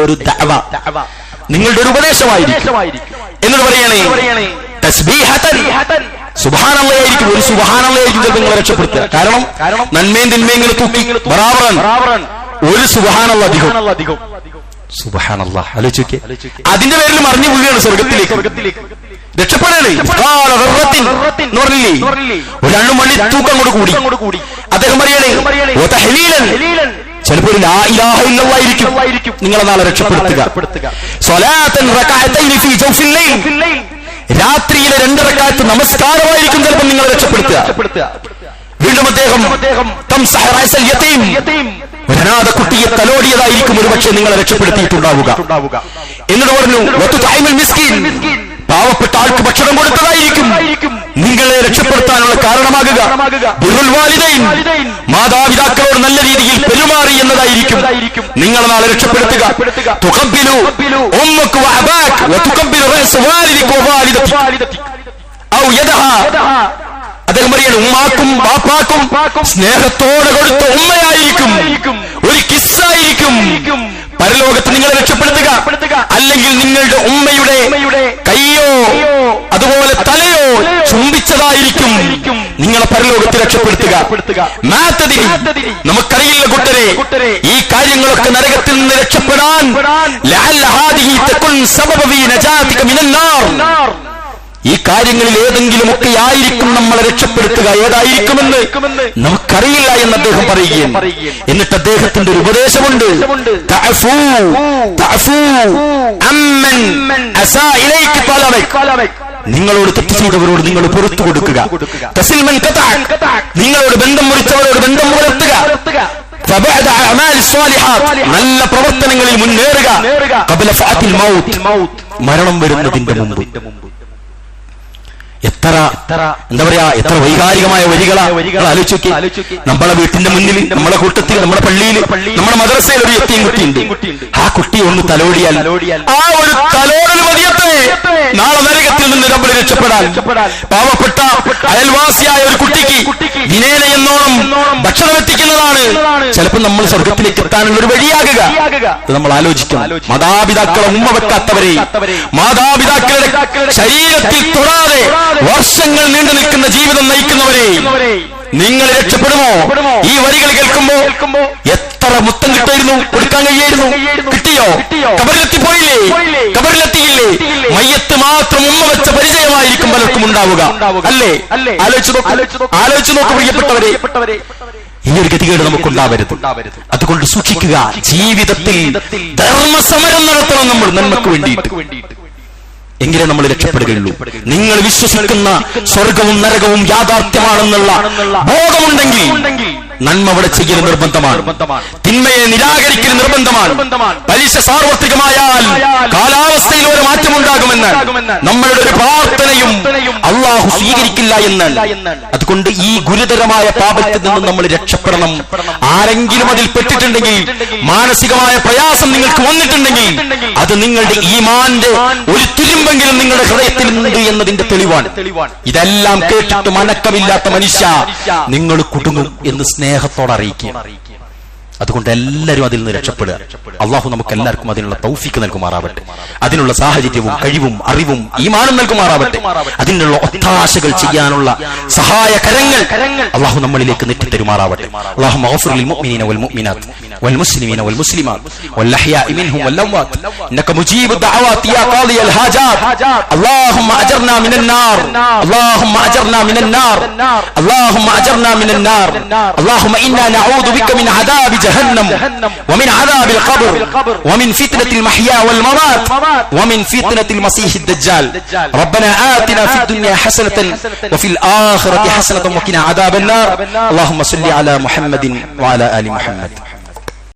ഒരു ദഅവ, നിങ്ങളുടെ ഒരു ഉപദേശമായിരിക്കും. എന്നിട്ട് പറയണേ, തസ്ബീഹതൻ, സുബ്ഹാനല്ലാഹ് ആയിരിക്കും. ഒരു സുബ്ഹാനല്ലാഹ് ആയിരിക്കും ചിലപ്പോൾ നിങ്ങളെ രക്ഷപ്പെടുത്തുക. കാരണം നന്മയും തിന്മയും ഇങ്ങനെ തൂക്കി ബറാബറാണ്. ഒരു സുബ്ഹാനല്ലാഹ് അധികം. സുബ്ഹാനല്ലാഹ് ആലോചിക്കേ, അതിന്റെ പേരിൽ മറിഞ്ഞു വീഴുകയാണ് സ്വർഗത്തിലേക്ക്. രക്ഷപ്പെടണേ. ഒരു 2 മണി തൂക്കം അങ്ങോട്ട് കൂടി. അദ്ദേഹം പറയണേ, ചിലപ്പോൾ ലാ ഇലാഹ ഇല്ലല്ലാഹ് ആയിരിക്കും നിങ്ങളെ നാളെ രക്ഷപ്പെടുത്തുക. സ്വലാത്തൻ റകഅതൈനി ഫീ ജൗഫിൽ ലൈൽ, രാത്രിയിലെ 2 റക്അത്ത് നമസ്കാരമായിരിക്കും ചിലപ്പോൾ നിങ്ങളെ രക്ഷപ്പെടുത്തുക. വീണ്ടും അദ്ദേഹം തംസഹ റഅസൽ യതീം, ഒരു അനാഥ കുട്ടിയെ തലോടിയതായിരിക്കും ഒരുപക്ഷെ നിങ്ങളെ രക്ഷപ്പെടുത്തിയിട്ടുണ്ടാവുക. എന്നിട്ട് പറഞ്ഞു, വതുതൈമുൽ മിസ്കീൻ, പാവപ്പെട്ട ആൾക്ക് ഭക്ഷണം കൊടുത്തതായിരിക്കും. രക്ഷപ്പെടുത്താനുള്ള കാരണമാകുക ബിറുൽ വാലിദൈൻ, മാതാപിതാക്കളോട് നല്ല രീതിയിൽ പെരുമാറി എന്നതായിരിക്കും നിങ്ങളെ നാളെ രക്ഷപ്പെടുത്തുക. തുഖബ്ബിലു ഉമ്മക വഅബാക വതുഖബ്ബിലു റഅസ വാലിദിക വവാലിദതിക ഔ യദഹാ. അദ്ദേഹം പറയുന്നു, ഉമ്മാക്കും ബാപ്പാക്കും സ്നേഹത്തോടെ കൊടുത്ത ഉമ്മയായിരിക്കും, ഒരു കിസ്സായിരിക്കും പരലോകത്ത് നിങ്ങളെ രക്ഷപ്പെടുത്തുക. അല്ലെങ്കിൽ നിങ്ങളുടെ ഉമ്മയുടെ കയ്യോ അതുപോലെ തലയോ ചുംബിച്ചതായിരിക്കും നിങ്ങളെ പരലോകത്ത് രക്ഷപ്പെടുത്തുക. നമുക്കറിയില്ല കൂട്ടരെ, ഈ കാര്യങ്ങളൊക്കെ നരകത്തിൽ നിന്ന് രക്ഷപ്പെടാൻ ലഅല്ല ഹാദിഹി തകുൻ സബബ ഫീ നജാതിക മിനൻ നാർ, ഈ കാര്യങ്ങളിൽ ഏതെങ്കിലുമൊക്കെ ആയിരിക്കും നമ്മളെ രക്ഷപ്പെടുത്തുക. ഏതായിരിക്കുമെന്ന് നമുക്കറിയില്ല എന്ന് അദ്ദേഹം പറയുകയും, എന്നിട്ട് അദ്ദേഹത്തിന്റെ ഒരു ഉപദേശമുണ്ട്, നിങ്ങളോട് തെറ്റ് ചെയ്തവരോട് നിങ്ങൾ പുറത്തു കൊടുക്കുക, നിങ്ങളോട് ബന്ധം മുറിച്ചവരോട് ബന്ധം പുലർത്തുക, നല്ല പ്രവർത്തനങ്ങളിൽ മുന്നേറുക, മരണം വരുന്നതിന്റെ മുമ്പ്. എത്ര എന്താ പറയാ, എത്ര വൈകാരികമായ വരികളാ ആലോചിച്ച്. നമ്മളെ വീട്ടിന്റെ മുന്നിൽ, നമ്മളെ കൂട്ടത്തിൽ, നമ്മുടെ പള്ളിയിൽ, നമ്മുടെ മദ്രസയിൽ ഒരു യത്തീം കുട്ടിയുണ്ട്. ആ കുട്ടി ഒന്ന് തലോടിയാൽ ആ ഒരു തലോടൽ മതിയത്തെ നാളെ നരകത്തിൽ നിന്ന് നമ്മൾ രക്ഷപ്പെടാൻ. പാവപ്പെട്ട അയൽവാസിയായ ഒരു കുട്ടിക്ക് ദിനേന എന്നോണം ഭക്ഷണം എത്തിക്കുന്നതാണ് ചിലപ്പോൾ നമ്മൾ സ്വർഗത്തിലേക്ക് എത്താനുള്ള ഒരു വഴിയാകുക. ഇത് നമ്മൾ ആലോചിക്കണം. മാതാപിതാക്കളെ ഉമ്മ വെക്കാത്തവരെ, മാതാപിതാക്കളുടെ ശരീരത്തിൽ തൊടാതെ വർഷങ്ങൾ നീണ്ടു നിൽക്കുന്ന ജീവിതം നയിക്കുന്നവരെ നിങ്ങൾ രക്ഷപ്പെടുമോ? ഈ വരികൾ കേൾക്കുമ്പോ എത്ര മുത്തം കിട്ടായിരുന്നു, കൊടുക്കാൻ കഴിയായിരുന്നു, കിട്ടിയോ? കബറിലെത്തി പോയില്ലേ? കബറിലെത്തിയില്ലേ? മയ്യത്ത് മാത്രം ഉമ്മ വെച്ച പരിചയമായിരിക്കും പലർക്കും ഉണ്ടാവുക, അല്ലേ? ആലോചിച്ചു നോക്കൂ പ്രിയപ്പെട്ടവരെ, ഈ ഒരു ഗതികേട് നമുക്കുണ്ടാവരുത്. അതുകൊണ്ട് സൂക്ഷിക്കുക. ജീവിതത്തിൽ ധർമ്മസമരം നടത്തണം നമ്മൾ നന്മക്ക് വേണ്ടിയിട്ട്. എങ്കിലേ നമ്മൾ രക്ഷപ്പെടുകയുള്ളൂ. നിങ്ങൾ വിശ്വസിക്കുന്ന സ്വർഗവും നരകവും യാഥാർത്ഥ്യമാണെന്നുള്ള ബോധമുണ്ടെങ്കിൽ നന്മ അവിടെ ചെയ്യൽ നിർബന്ധമാണ്, തിന്മയെ നിരാകരിക്കൽ നിർബന്ധമാണ്. പലിശ സാർവത്രികമായാൽ കാലാവസ്ഥയിൽ ഒരു മാറ്റമുണ്ടാകുമെന്ന് നമ്മളുടെ ഒരു പ്രാർത്ഥനയും അള്ളാഹു സ്വീകരിക്കില്ല എന്ന്. അതുകൊണ്ട് ഈ ഗുരുതരമായ പാപത്തിൽ നിന്നും നമ്മൾ രക്ഷപ്പെടണം. ആരെങ്കിലും അതിൽ പെട്ടിട്ടുണ്ടെങ്കിൽ, മാനസികമായ പ്രയാസം നിങ്ങൾക്ക് വന്നിട്ടുണ്ടെങ്കിൽ, അത് നിങ്ങളുടെ ഈമാന്റെ ഒരു തിരുമ്പെങ്കിലും നിങ്ങളുടെ ഹൃദയത്തിൽ ഉണ്ട് എന്നതിന്റെ തെളിവാണ്. ഇതെല്ലാം കേട്ടിട്ട് മനക്കമില്ലാത്ത മനുഷ്യ, നിങ്ങൾ കുടുങ്ങും എന്ന് സ്നേഹത്തോടെ അറിയിക്കുക. അതുകൊണ്ട് എല്ലാവരും അതിൽ നിന്ന് രക്ഷപ്പെടുക. അള്ളാഹു നമുക്ക് എല്ലാവർക്കും അതിനുള്ള തൗഫീക്ക് നൽകുമാറാവട്ടെ, അതിനുള്ള സാഹചര്യവും കഴിവും അറിവും ഈമാനും നൽകുമാറാവട്ടെ, അതിനുള്ള ഒത്താശകൾ ചെയ്യാനുള്ള സഹായകരങ്ങൾ അള്ളാഹു നമ്മളിലേക്ക് നെറ്റിത്തരുമാറാവട്ടെ. അല്ലാഹുമ്മ ഗഫിർ ലിൽ മുഅ്മിനീന വൽ മുഅ്മിനാത്ത് വൽ മുസ്ലിമീന വൽ മുസ്ലിമാത്ത് വൽ അഹ്യാഇ മിൻഹും വൽ അംവാത്ത് ഇന്നക മുജീബു ദഅവാതി യാ ഖാദിയൽ ഹാജാത്ത്. അല്ലാഹുമ്മ അജർനാ മിനൻ നാർ, അല്ലാഹുമ്മ അജർനാ മിനൻ നാർ, അല്ലാഹുമ്മ അജർനാ മിനൻ നാർ. അല്ലാഹുമ്മ ഇന്നാ നഊദു ബിക മിൻ അദാബി جهنم ومن عذاب القبر ومن فتنة المحيا والممات ومن فتنة المسيح الدجال. ربنا آتنا في الدنيا حسنة وفي الآخرة حسنة وقنا عذاب النار. اللهم صل على محمد وعلى آل محمد.